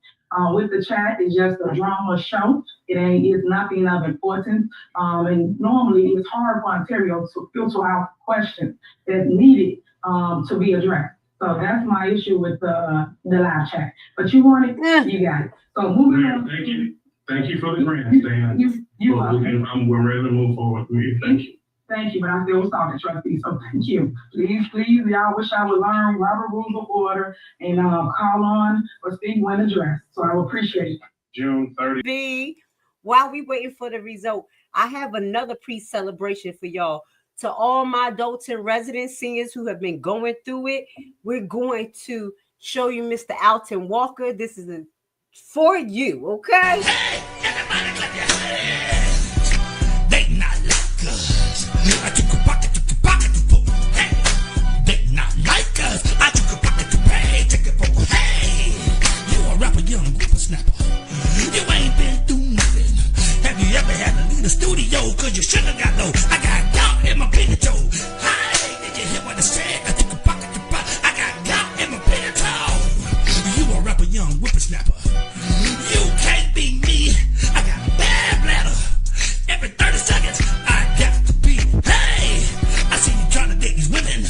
With the chat, it's just a drama show. It's nothing of importance. And normally it's hard for Ontario to filter out questions that's needed to be addressed. So that's my issue with the live chat. But you want it, you got it. So moving on. Thank you. Thank you for the grandstand. We're ready to move forward with you. Thank you. Thank you, but I still was talking, trustee, so thank you. Please, y'all wish I would learn Robert Rules of Order and call on or speak when addressed. So I would appreciate it. June 30th. While we waiting for the result, I have another pre-celebration for y'all. To all my Dolton resident seniors who have been going through it, we're going to show you Mr. Alton Walker. This is for you, okay? Hey, everybody clap your hands. They not like us. I took a pocket to pull. Hey, they not like us. I took a pocket to pay. Take it for hey. You a rapper, young whippersnapper. You ain't been through nothing. Have you ever had to leave the studio? Cause you should have got low. I got gout in my pinky toe. Hey, did you hear what I said? I took a pocket to pop. I got gout in my pinky toe. You a rapper, young whippersnapper. You can't be me. I got a bad bladder. Every 30 seconds, I got to pee. Hey, I see you trying to date these women.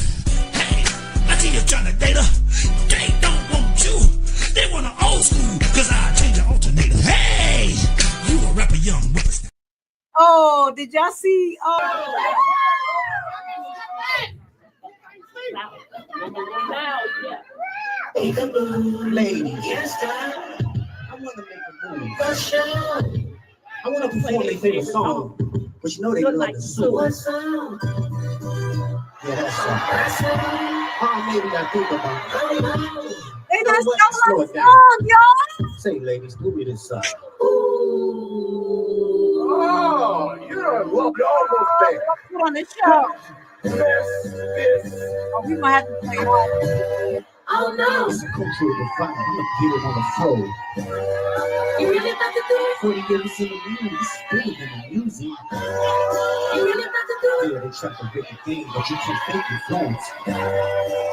Hey, I see you trying to date her. They don't want you. They want an old school, cause I change the alternator. Hey, you a rapper, young whippersnapper. Oh, did y'all see? Ladies, I want to make a move. I want to perform their favorite song, but you know they love the song. What song? Yeah, that song. Maybe I think about it. They got so much song, y'all. Say, ladies, do me this side. Oh, you're almost there. Put on the show. Oh, we might have to play it. Oh no! It's a culture of the fire. I'm gonna get it on the floor. You really about to do it? 40 years in the music, it's bigger than the music. You really about to do it? Yeah, they try to break the game, but you can't fake influence.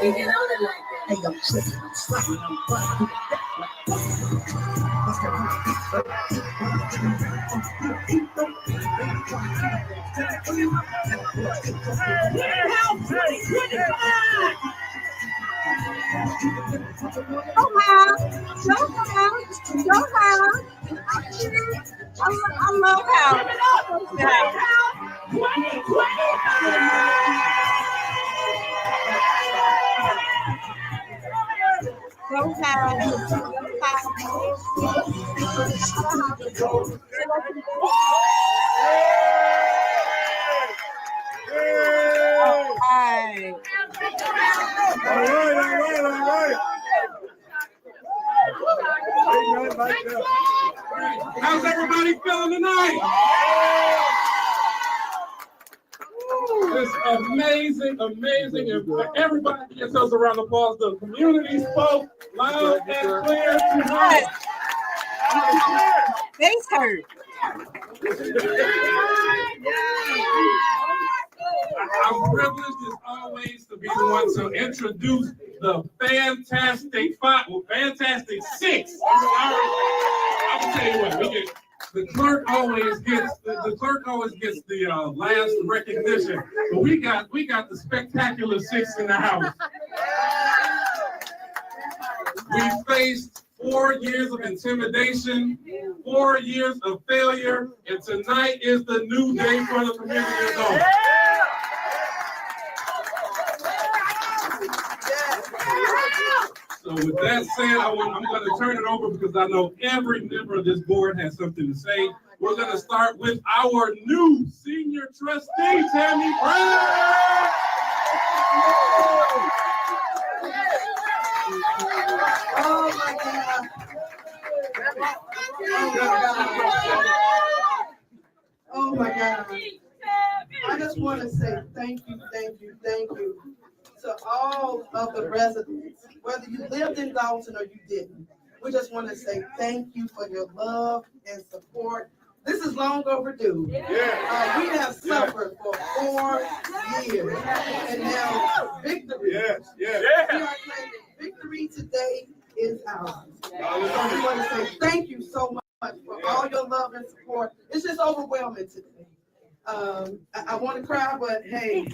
You get on it like that. Hey, I'm tripping, I'm slapping, I'm busting. I love How's everybody feeling tonight? It's amazing. And for everybody gets us around the applause. The community spoke loud and clear tonight. Face hurt. I'm privileged as always to be the one to introduce the Fantastic Six. I'm gonna tell you what, the clerk always gets the last recognition, but we got the spectacular six in the house. We faced 4 years of intimidation, 4 years of failure, and tonight is the new day for the community as a whole. So with that said, I'm going to turn it over because I know every member of this board has something to say. We're going to start with our new senior trustee, Tammy Brown. Oh my God. Oh my God. I just want to say thank you to all of the residents, whether you lived in Dolton or you didn't. We just want to say thank you for your love and support. This is long overdue. We have suffered for 4 years, and now victory. We are claiming victory today is ours. So we want to say thank you so much for all your love and support. It's just overwhelming today. I want to cry, but hey.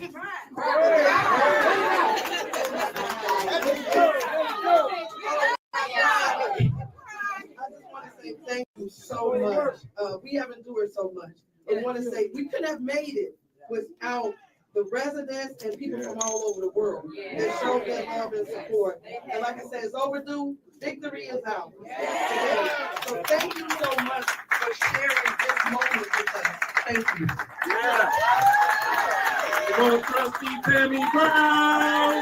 Thank you so much. We have endured so much. I want to say we couldn't have made it without the residents and people from all over the world that showed their love and support. And like I said, it's overdue. Victory is out. So thank you so much for sharing this moment with us. Thank you. Come on, Trustee Tammy Brown.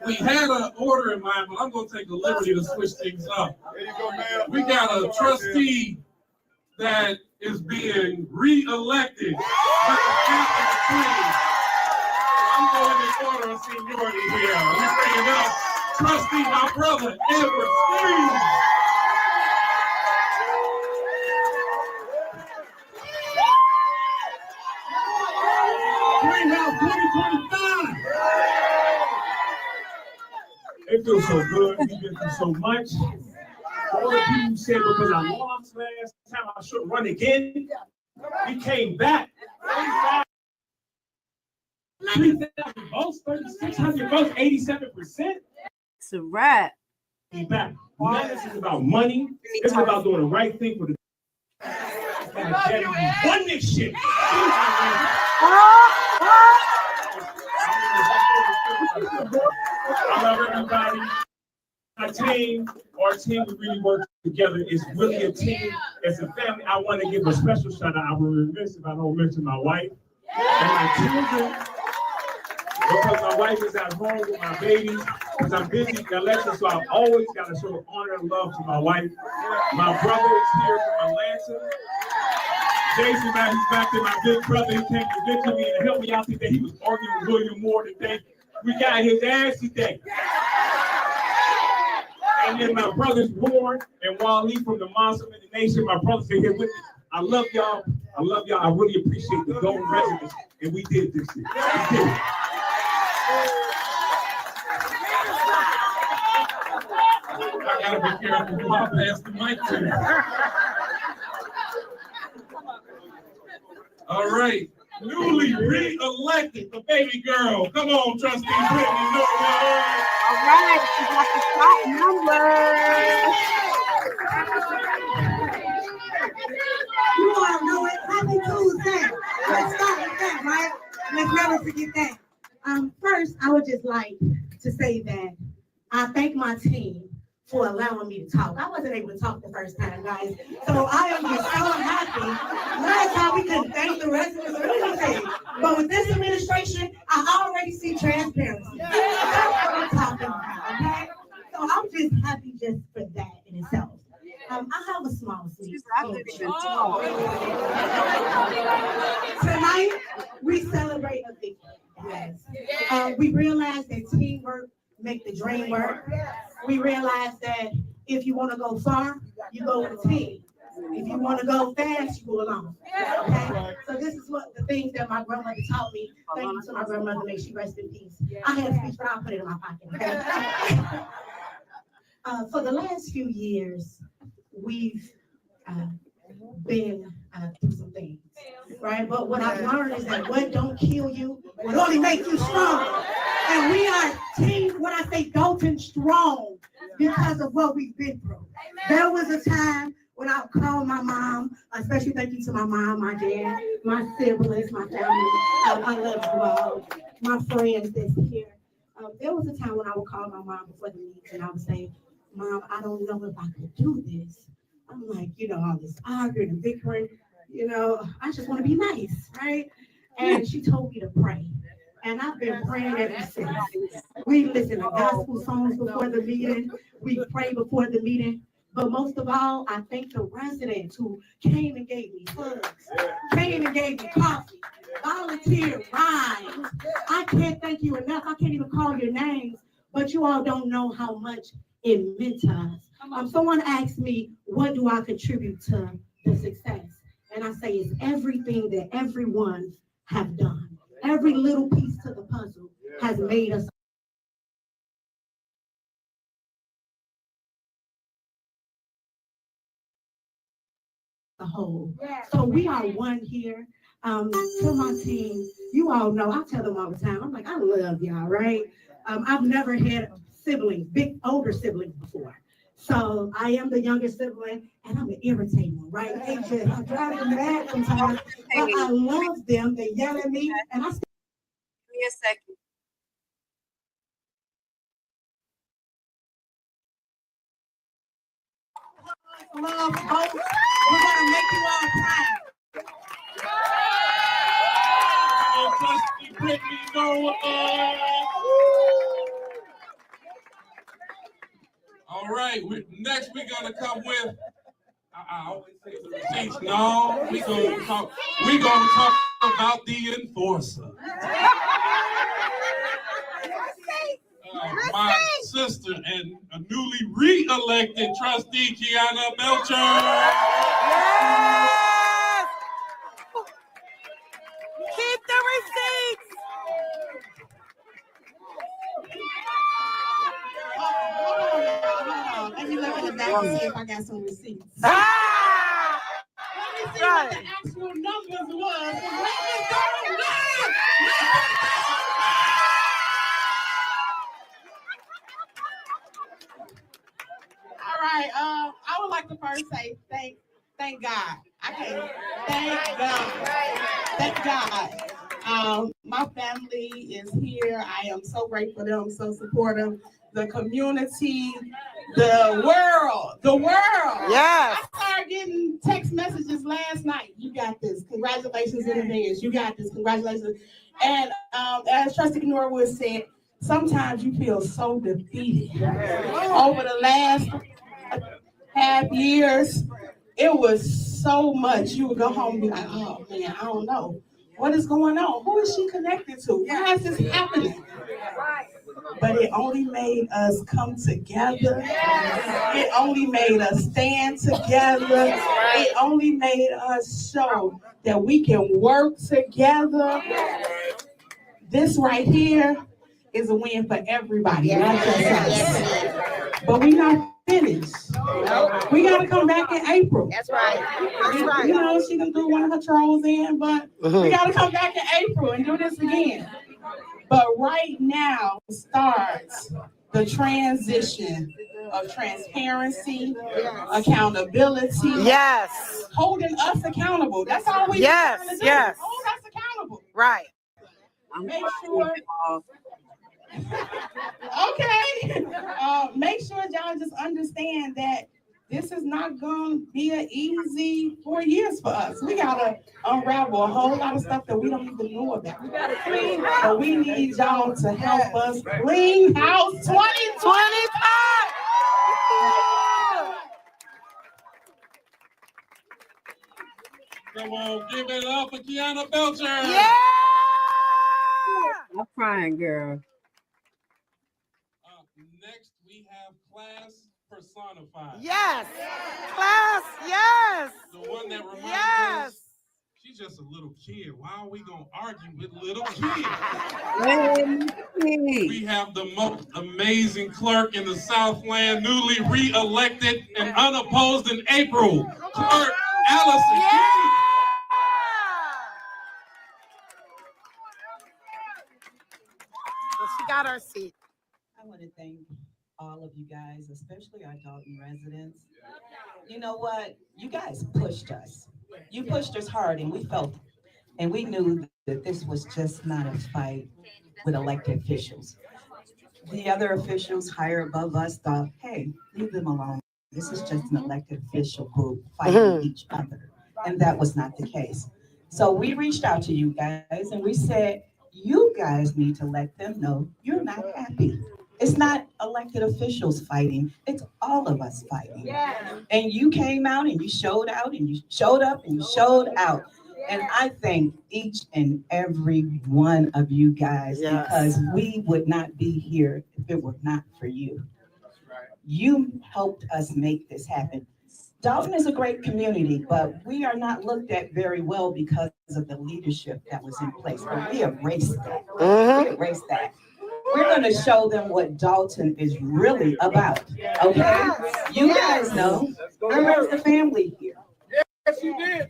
We had an order in mind, but I'm going to take the liberty to switch things up. There you go, man. We got a trustee that is being re-elected. I'm going in order of seniority here. We bring up trustee, my brother, Edward Freeman. Greenhouse 2025. It feels so good. We've been through so much. All the people who said because I lost last time I should run again, we came back. 3,000 votes, 3,600 votes, 87%. It's a wrap. Be back. Now this is about money. This is about doing the right thing for the. We won this shit. I love everybody. Our team, we really work together. It's really a team. It's a family. I want to give a special shout out. I will remiss if I don't mention my wife and my children. Because my wife is at home with my babies. Because I'm busy in election, so I've always got to show honor and love to my wife. My brother is here from Atlanta. Jason, he's back there, my big brother. He came to visit me and help me out today. He was arguing with William Moore today. We got his ass today. And then my brother's born, and Wally from the Monster of the Nation, my brothers are here with me. I love y'all. I love y'all. I really appreciate the Dolton residents, and we did this shit. We did it. I gotta be careful who I pass the mic to. All right, newly re-elected, the baby girl. Come on, Trustee Brittany Norwood. All right, she got the spot number. You all know it. Happy Tuesday. Let's start with that, right? Let's never forget that. First, I would just like to say that I thank my team for allowing me to talk. I wasn't able to talk the first time, guys. So I am just so happy. Last time we couldn't thank the residents or anything. But with this administration, I already see transparency. That's what I'm talking about, okay? So I'm just happy just for that in itself. I have a small speech. Tonight, we celebrate a victory. Yes. We realize that teamwork make the dream work. We realize that if you want to go far, you go with a team. If you want to go fast, you go alone. Okay? So this is what the things that my grandmother taught me. Thank you to my grandmother, may she rest in peace. I had a speech, but I'll put it in my pocket. Okay? For the last few years, we've been through some things, right? But what I've learned is that what don't kill you will only make you stronger. And we are team, when I say Dolton strong, because of what we've been through. There was a time when I would call my mom, especially thank you to my mom, my dad, my siblings, my family. I love you all, my friends that's here. There was a time when I would call my mom before the meeting and I would say, Mom, I don't know if I could do this. I'm like, all this arguing and bickering, I just want to be nice, right? And she told me to pray. And I've been praying ever since. We listen to gospel songs before the meeting. We pray before the meeting. But most of all, I thank the residents who came and gave me hugs, came and gave me coffee, volunteered rides. I can't thank you enough. I can't even call your names, but you all don't know how much in mentors. Someone asked me, what do I contribute to the success? And I say it's everything that everyone have done. Every little piece to the puzzle has made us a whole. So we are one here. To my team, you all know, I tell them all the time, I'm like, I love y'all, right? I've never had siblings, big older siblings before. So I am the younger sibling, and I'm an irritating one, right? I drive them mad sometimes, but I love them. They yell at me, and I still. Give me a second. Love, folks. We're gonna make you all proud. Trustee Brittany, go. All right, next we're gonna come with. I always say the receipts. No, we're gonna talk about the enforcer. My sister and a newly re-elected trustee, Kiana Belcher. Yes! Keep the receipts. Let me look in the back and see if I got some receipts. Ah! Let me see what the actual numbers was. All right. I would like to first say thank God. Thank God. My family is here. I am so grateful for them, so supportive. The community, the world. Yes. I started getting text messages last night. You got this. Congratulations in advance. You got this. Congratulations. And as Trustee Norwood said, sometimes you feel so defeated. Over the last half years, it was so much. You would go home and be like, oh man, I don't know. What is going on? Who is she connected to? Why is this happening? But it only made us come together. It only made us stand together. It only made us show that we can work together. This right here is a win for everybody, not just us. But we're not finished. We got to come back in April. That's right. You know, she can do one of her trolls in, but we got to come back in April and do this again. But right now starts the transition of transparency, accountability. Yes. Holding us accountable. That's all we Yes. trying to do. Yes. Hold us accountable. Right. Make sure. Okay. Make sure y'all just understand that this is not going to be an easy 4 years for us. We got to unravel a whole lot of stuff that we don't even know about. We got to clean house. But we need y'all to help us clean house 2025. Come on, give it up for Kiana Belcher. Yeah! I'm crying, girl. Next, we have class personified. Yes. Class, yes. The one that reminds us, she's just a little kid. Why are we going to argue with little kids? We have the most amazing clerk in the Southland, newly re-elected and unopposed in April, Clerk Allison. Yeah. So she got her seat. I want to thank all of you guys, especially our Dolton residents. You know what? You guys pushed us. You pushed us hard, and we felt it. And we knew that this was just not a fight with elected officials. The other officials higher above us thought, hey, leave them alone. This is just an elected official group fighting each other. And that was not the case. So we reached out to you guys and we said, you guys need to let them know you're not happy. It's not elected officials fighting, it's all of us fighting. Yeah. And you came out and you showed out and you showed up and you showed out. And I thank each and every one of you guys because we would not be here if it were not for you. You helped us make this happen. Dolton is a great community, but we are not looked at very well because of the leadership that was in place. But we erased that. We erased that. We're going to show them what Dolton is really about. Okay? You guys know. Where's the family here? Yes, you did.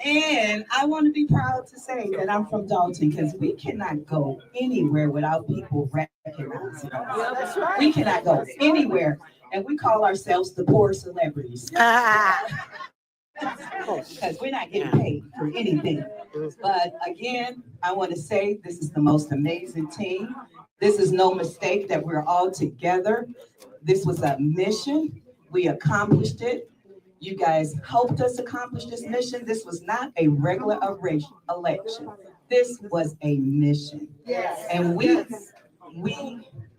And I want to be proud to say that I'm from Dolton because we cannot go anywhere without people recognizing us. That's right. We cannot go anywhere, and we call ourselves the poor celebrities. Because we're not getting paid for anything. But again, I want to say this is the most amazing team. This is no mistake that we're all together. This was a mission. We accomplished it. You guys helped us accomplish this mission. This was not a regular election. This was a mission. Yes. And we did it.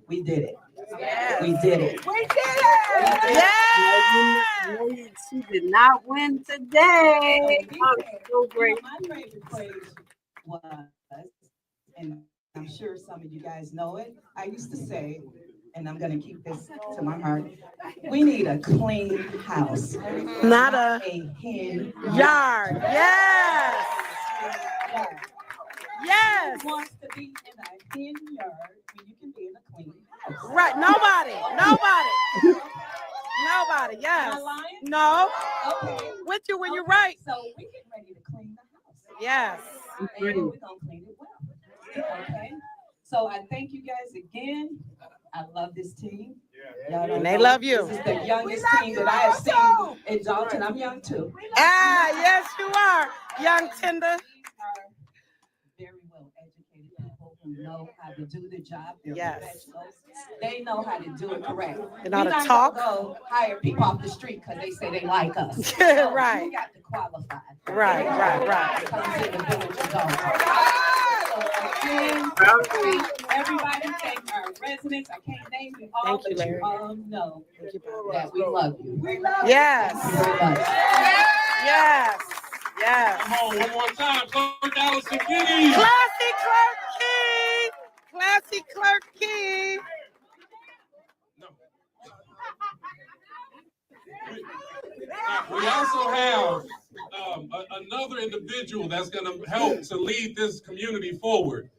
We did it. We did it. Yeah. She did not win today. I'm so grateful. My favorite phrase was, and I'm sure some of you guys know it, I used to say, and I'm going to keep this to my heart, we need a clean house. Not a hen yard. Yes. Yes. Who wants to be in a hen yard when you can be in a clean house? Right. Nobody. Nobody. Yes. Am I lying? No. Okay. With you when you're right. So we get ready to clean the house. Yes. And we're going to clean it well. Okay. So I thank you guys again. I love this team. And they love you. This is the youngest team that I have seen in Dolton. I'm young too. Yes, you are, young tender. Very well educated people who know how to do the job. They're Yes. professionals. They know how to do it correct. They know how to We're not talk. gonna go hire people off the street because they say they like us. So Right. You got to qualify. Right. Come to the village of Dolton. Everybody, thank our residents. I can't name you all, Thank you, but you Larry. all know that we love you. Yes. Thank you very much. Yes. Yes. Come on, one more time. Clerk Allison Key. Classy Clerk Key. Classy Clerk Key. We also have another individual that's going to help to lead this community forward.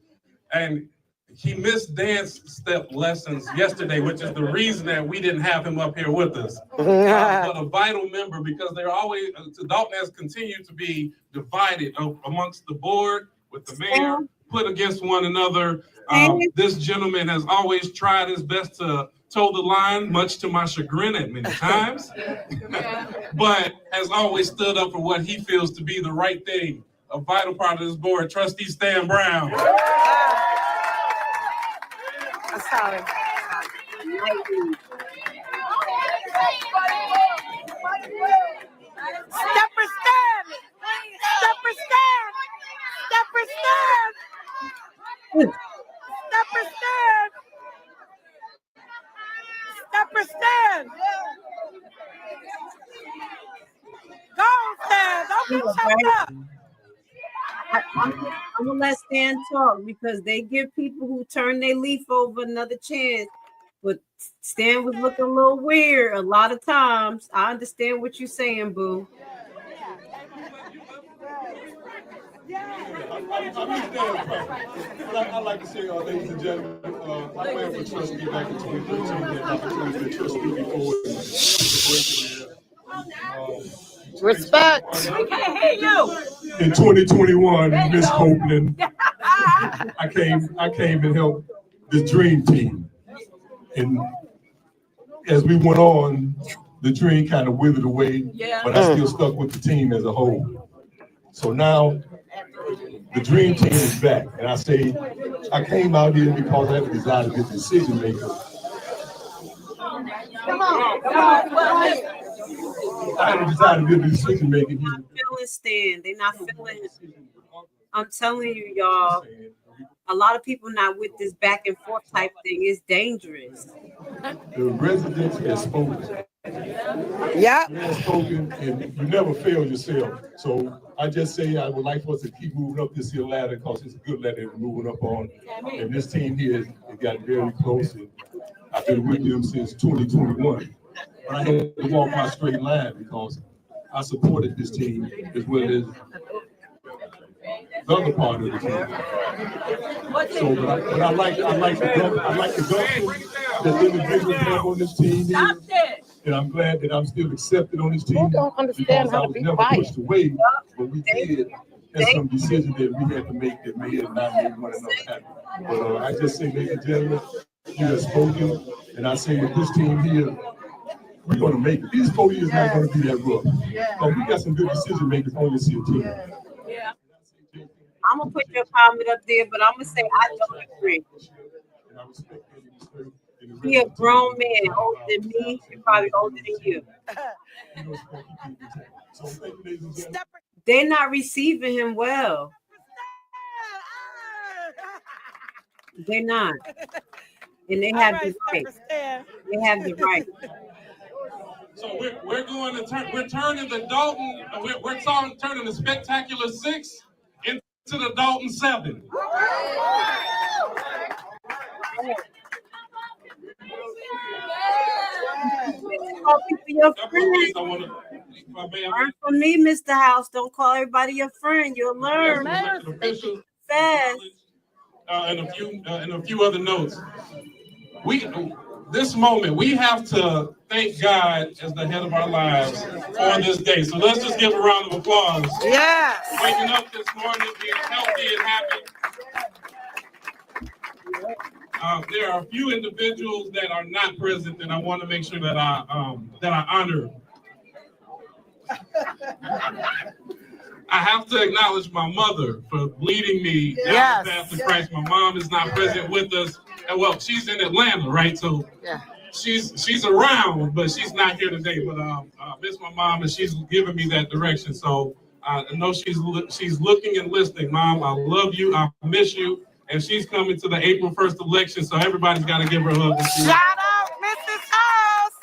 And he missed dance step lessons yesterday, which is the reason that we didn't have him up here with us. But a vital member, because they're always, Dolton has continued to be divided amongst the board, with the mayor, put against one another. This gentleman has always tried his best to toe the line, much to my chagrin at many times, but has always stood up for what he feels to be the right thing. A vital part of this board, Trustee Stan Brown. Sorry. Stepper stand! Stepper stand! Stepper stand! Stepper stand! Stepper stand! Go stand! Don't get choked up! I'm gonna let Stan talk because they give people who turn their leaf over another chance. But Stan was looking a little weird a lot of times. I understand what you're saying, boo. I'd like to say, ladies and gentlemen, I ran for trustee back in 2013 and opportunity to be trustee before. Respect. We can't hear you. In 2021, Miss Copeland, I came and helped the dream team. And as we went on, the dream kind of withered away, but I still stuck with the team as a whole. So now the dream team is back. And I say, I came out here because I have a desire to be a decision maker. Come on. I had a desire to be a decision maker here. Not feeling Stan. They're not feeling it. I'm telling you, y'all, a lot of people not with this back and forth type thing. It's dangerous. The residents have spoken. Yeah. You have spoken, and you never fail yourself. So I just say I would like for us to keep moving up this here ladder because it's a good ladder we're moving up on. And this team here is got very close, and I've been with them since 2021. But I had to walk my straight line because I supported this team as well as the other part of the team. So, but I like the gumption that individuals have on this team here. And I'm glad that I'm still accepted on this team because I was never pushed away, but we did have some decisions that we had to make that may have not made one another happy. But I just say, ladies and gentlemen, you have spoken, and I say with this team here, we're going to make it. These 4 years not going to be that rough. But we got some good decision makers on this here team. I'm gonna put your comment up there, but I'm gonna say I don't agree. He a grown man, older than me, and probably older than you. They're not receiving him well. They're not, and they have the right. They have the right. So we're going to turn. We're turning the Dolton. We're turning the Spectacular 6 into the Dolton 7. Your friend. Learn from me, Mr. House. Don't call everybody your friend. You'll learn fast. And a few other notes. This moment, we have to thank God as the head of our lives on this day. So let's just give a round of applause. Yes. Waking up this morning, being healthy and happy. There are a few individuals that are not present, and I want to make sure that I honor. I have to acknowledge my mother for leading me down the path to Christ. My mom is not present with us. And well, she's in Atlanta, right? So she's around, but she's not here today. But I miss my mom, and she's giving me that direction. So I know she's looking and listening. Mom, I love you. I miss you. And she's coming to the April 1st election, so everybody's got to give her a hug. Shout out, Mrs. House.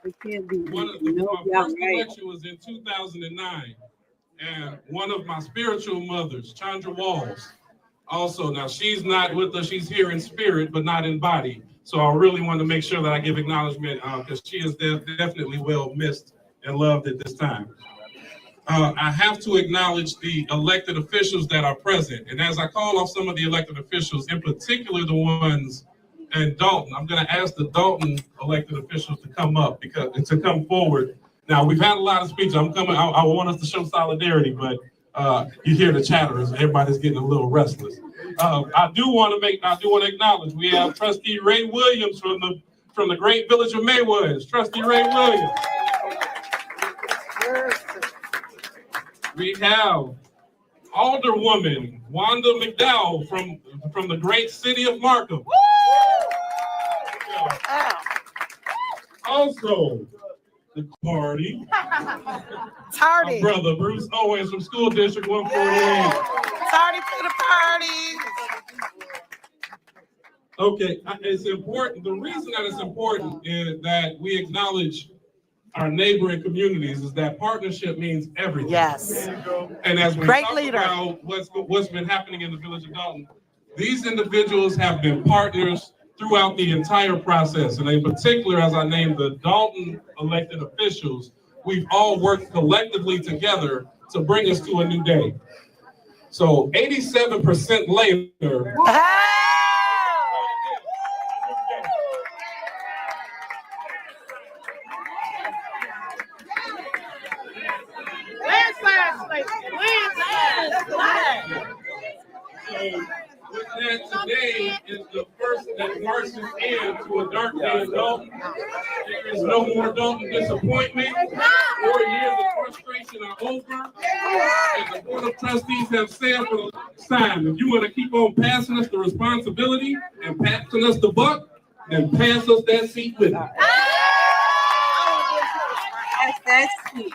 My first election was in 2009. And one of my spiritual mothers, Chandra Walls, also, now she's not with us, she's here in spirit, but not in body. So I really want to make sure that I give acknowledgement because she is definitely well missed and loved at this time. I have to acknowledge the elected officials that are present. And as I call off some of the elected officials, in particular the ones in Dolton, I'm going to ask the Dolton elected officials to come up to come forward. Now, we've had a lot of speeches. I want us to show solidarity, but you hear the chatters. Everybody's getting a little restless. I do want to acknowledge we have Trustee Ray Williams from the great village of Maywood. Trustee Ray Williams. We have Alderwoman Wanda McDowell from the great city of Markham. Also, the party. Tardy. My brother Bruce Owens from School District 148. Tardy for the party. Okay, it's important. The reason that it's important is that we acknowledge our neighboring communities is that partnership means everything. Yes. And as we Great talk leader. about what's been happening in the village of Dolton, these individuals have been partners throughout the entire process. And in particular, as I named the Dolton elected officials, we've all worked collectively together to bring us to a new day. So 87% later, today is the first that marches into a dark day in Dolton. There is no more Dolton disappointment. 4 years of frustration are over. And the Board of Trustees have said for the last time, if you want to keep on passing us the responsibility and passing us the buck, then pass us that seat with it. That's sweet.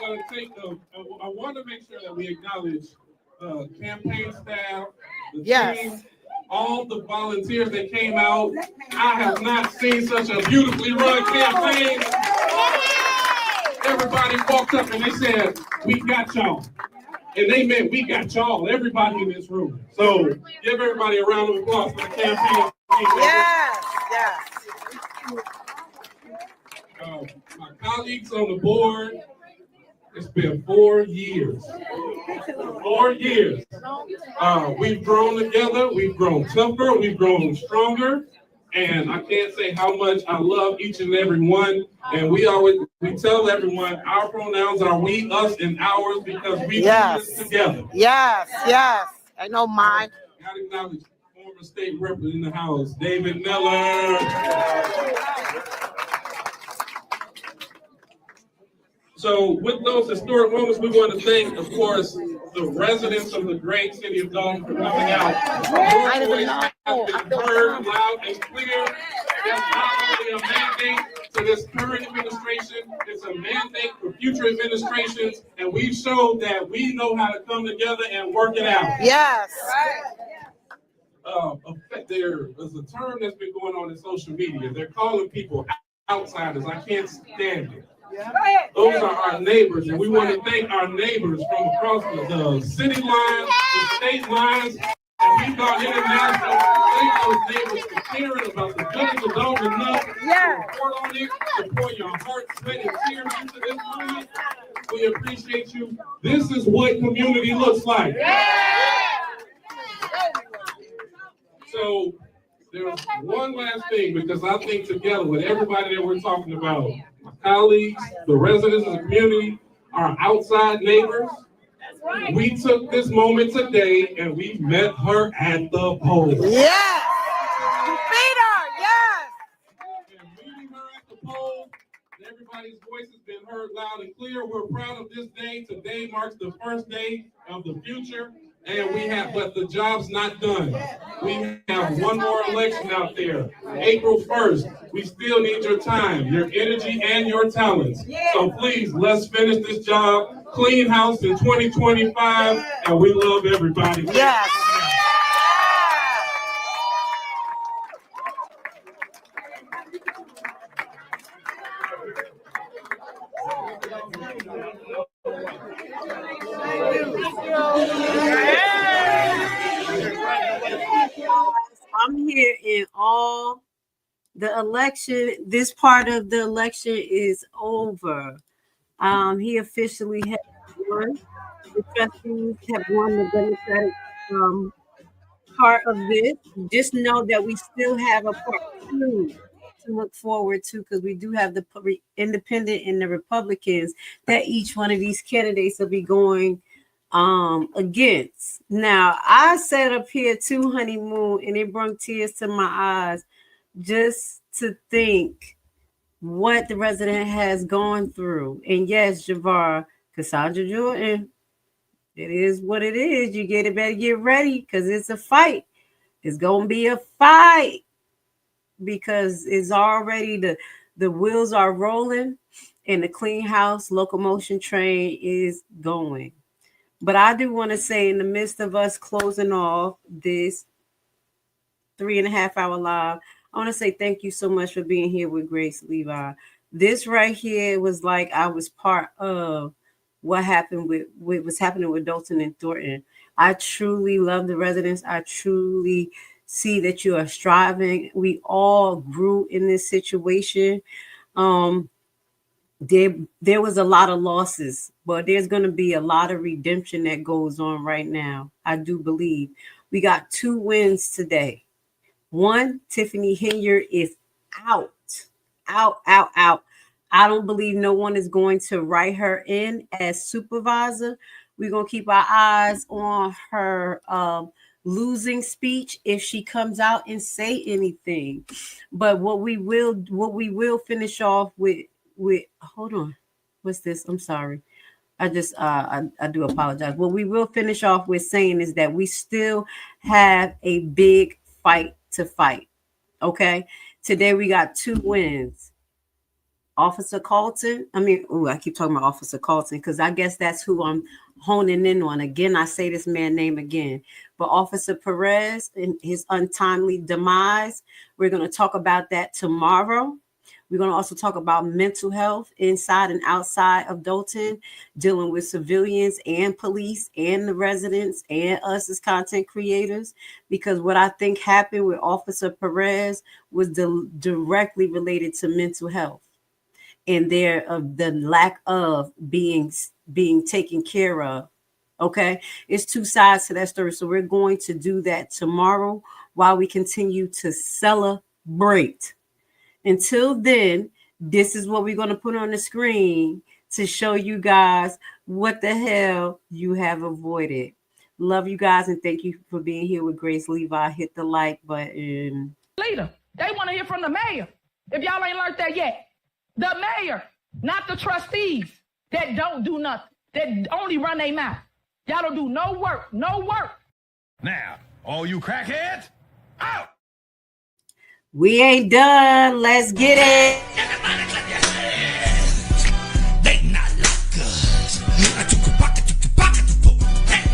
I want to make sure that we acknowledge the campaign staff, the team, all the volunteers that came out. I have not seen such a beautifully run campaign. Everybody walked up and they said, "We got y'all." And they meant we got y'all, everybody in this room. So give everybody a round of applause for the campaign. Yes, yes. My colleagues on the board, it's been 4 years. 4 years. We've grown together, we've grown tougher, we've grown stronger. And I can't say how much I love each and every one. And we tell everyone our pronouns are we, us, and ours because we do this together. Yes, yes. I know mine. Gotta acknowledge former state rep in the house, David Miller. So with those historic moments, we want to thank, of course, the residents of the great city of Dolton for coming out. Your voice has been heard loud and clear. That's not only a mandate to this current administration, it's a mandate for future administrations, and we've showed that we know how to come together and work it out. Yes. There is a term that's been going on in social media. They're calling people outsiders. I can't stand it. Those are our neighbors, and we want to thank our neighbors from across the city lines, the state lines, and we got international. Thank those neighbors for caring about the goodness of Dolton enough to report on it, to pour your heart, sweat, and tears into this moment. We appreciate you. This is what community looks like. So there's one last thing, because I think together with everybody that we're talking about, my colleagues, the residents of the community, our outside neighbors, we took this moment today and we met her at the polls. Yes. Beat her. Yes. And meeting her at the polls, everybody's voice has been heard loud and clear. We're proud of this day. Today marks the first day of the future. And but the job's not done. We have one more election out there, April 1st. We still need your time, your energy, and your talents. So please, let's finish this job. Clean house in 2025, and we love everybody. Yes. I'm here in all the election. This part of the election is over. He officially has won. The trustees have won the Democratic part of this. Just know that we still have a part 2 to look forward to, because we do have the independent and the Republicans that each one of these candidates will be going against. Now, I sat up here too, honeymoon, and it brought tears to my eyes just to think what the resident has gone through. And yes, Javar, Cassandra Jordan, it is what it is. You better get ready, because it's a fight. It's gonna be a fight, because it's already the wheels are rolling and the clean house locomotion train is going. But I do want to say, in the midst of us closing off this 3.5-hour live, I want to say thank you so much for being here with Grace Levi. This right here was like I was part of what happened with what's happening with Dolton and Thornton. I truly love the residents. I truly see that you are striving. We all grew in this situation. There was a lot of losses, but there's going to be a lot of redemption that goes on right now. I do believe we got 2 wins today. One, Tiffany Henyard is out. I don't believe no one is going to write her in as supervisor. We're going to keep our eyes on her losing speech if she comes out and say anything. But what we will finish off with hold on, what's this? I'm sorry. I do apologize. What we will finish off with saying is that we still have a big fight to fight. Okay. Today we got 2 wins. Officer Carlton. I keep talking about Officer Carlton because I guess that's who I'm honing in on. Again, I say this man's name again. But Officer Perez and his untimely demise, we're going to talk about that tomorrow. We're going to also talk about mental health inside and outside of Dolton, dealing with civilians and police and the residents and us as content creators, because what I think happened with Officer Perez was directly related to mental health and the lack of being taken care of. Okay, it's two sides to that story. So we're going to do that tomorrow while we continue to celebrate. Until then, this is what we're going to put on the screen to show you guys what the hell you have avoided. Love you guys and thank you for being here with Grace Levi. Hit the like button. Leader, they want to hear from the mayor. If y'all ain't learned that yet, the mayor, not the trustees that don't do nothing, that only run their mouth. Y'all don't do no work, no work. Now, all you crackheads, out! We ain't done. Let's get it. Everybody clap your hands. They not like us. I took a pocket to hey.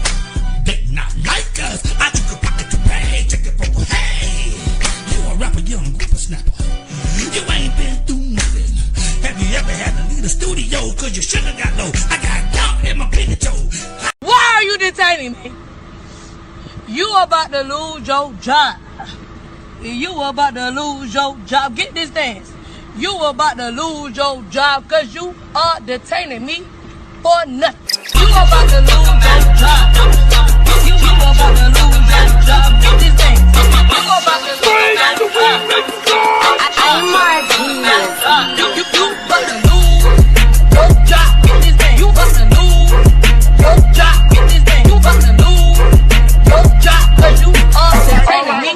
They not like us. I took a pocket to pay. Take it for hey. You a rapper, young whippersnapper. You ain't been through nothing. Have you ever had to leave the studio? Cause you should have got low. I got down in my pinky toe. Why are you detaining me? You about to lose your job. You about to lose your job. Get this dance. You about to lose your job because you are detaining me for nothing. You about to lose your job. You about to lose your job. Get this dance. You about to lose your job. I'm Martinez. You about to lose your job. Get this dance. You about to lose your job. Get this dance. You about to lose your job because you are detaining me.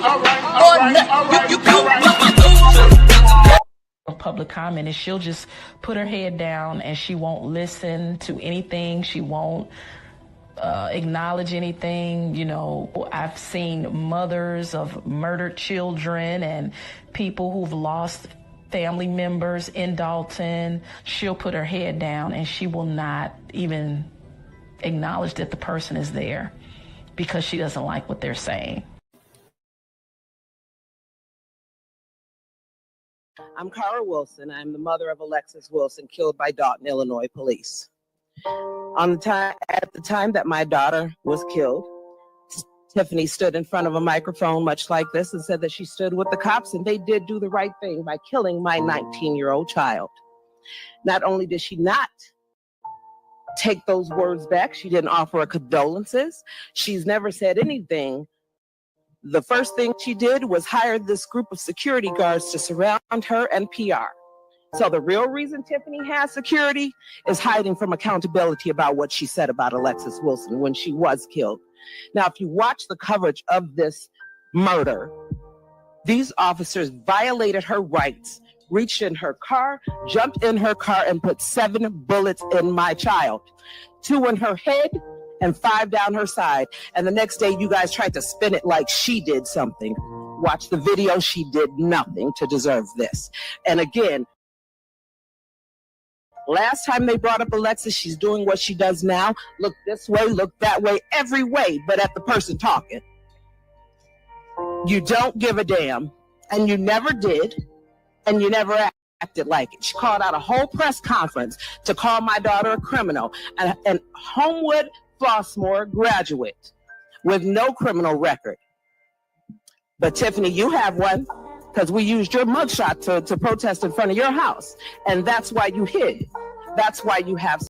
Public comment, and she'll just put her head down and she won't listen to anything. She won't acknowledge anything. You know, I've seen mothers of murdered children and people who've lost family members in Dolton. She'll put her head down and she will not even acknowledge that the person is there because she doesn't like what they're saying. I'm Cara Wilson. I'm the mother of Alexis Wilson, killed by Dolton, Illinois police. At the time that my daughter was killed, Tiffany stood in front of a microphone much like this and said that she stood with the cops and they did do the right thing by killing my 19-year-old child. Not only did she not take those words back, she didn't offer her condolences. She's never said anything. The first thing she did was hire this group of security guards to surround her and PR. So the real reason Tiffany has security is hiding from accountability about what she said about Alexis Wilson when she was killed. Now, if you watch the coverage of this murder, these officers violated her rights, reached in her car, jumped in her car, and put 7 bullets in my child. 2 in her head and 5 down her side. And the next day, you guys tried to spin it like she did something. Watch the video. She did nothing to deserve this. And again, last time they brought up Alexis, she's doing what she does now. Look this way, look that way, every way, but at the person talking. You don't give a damn, and you never did, and you never acted like it. She called out a whole press conference to call my daughter a criminal, and Homewood Flossmoor graduate with no criminal record. But Tiffany, you have one, because we used your mugshot to protest in front of your house, and that's why you hid. That's why you have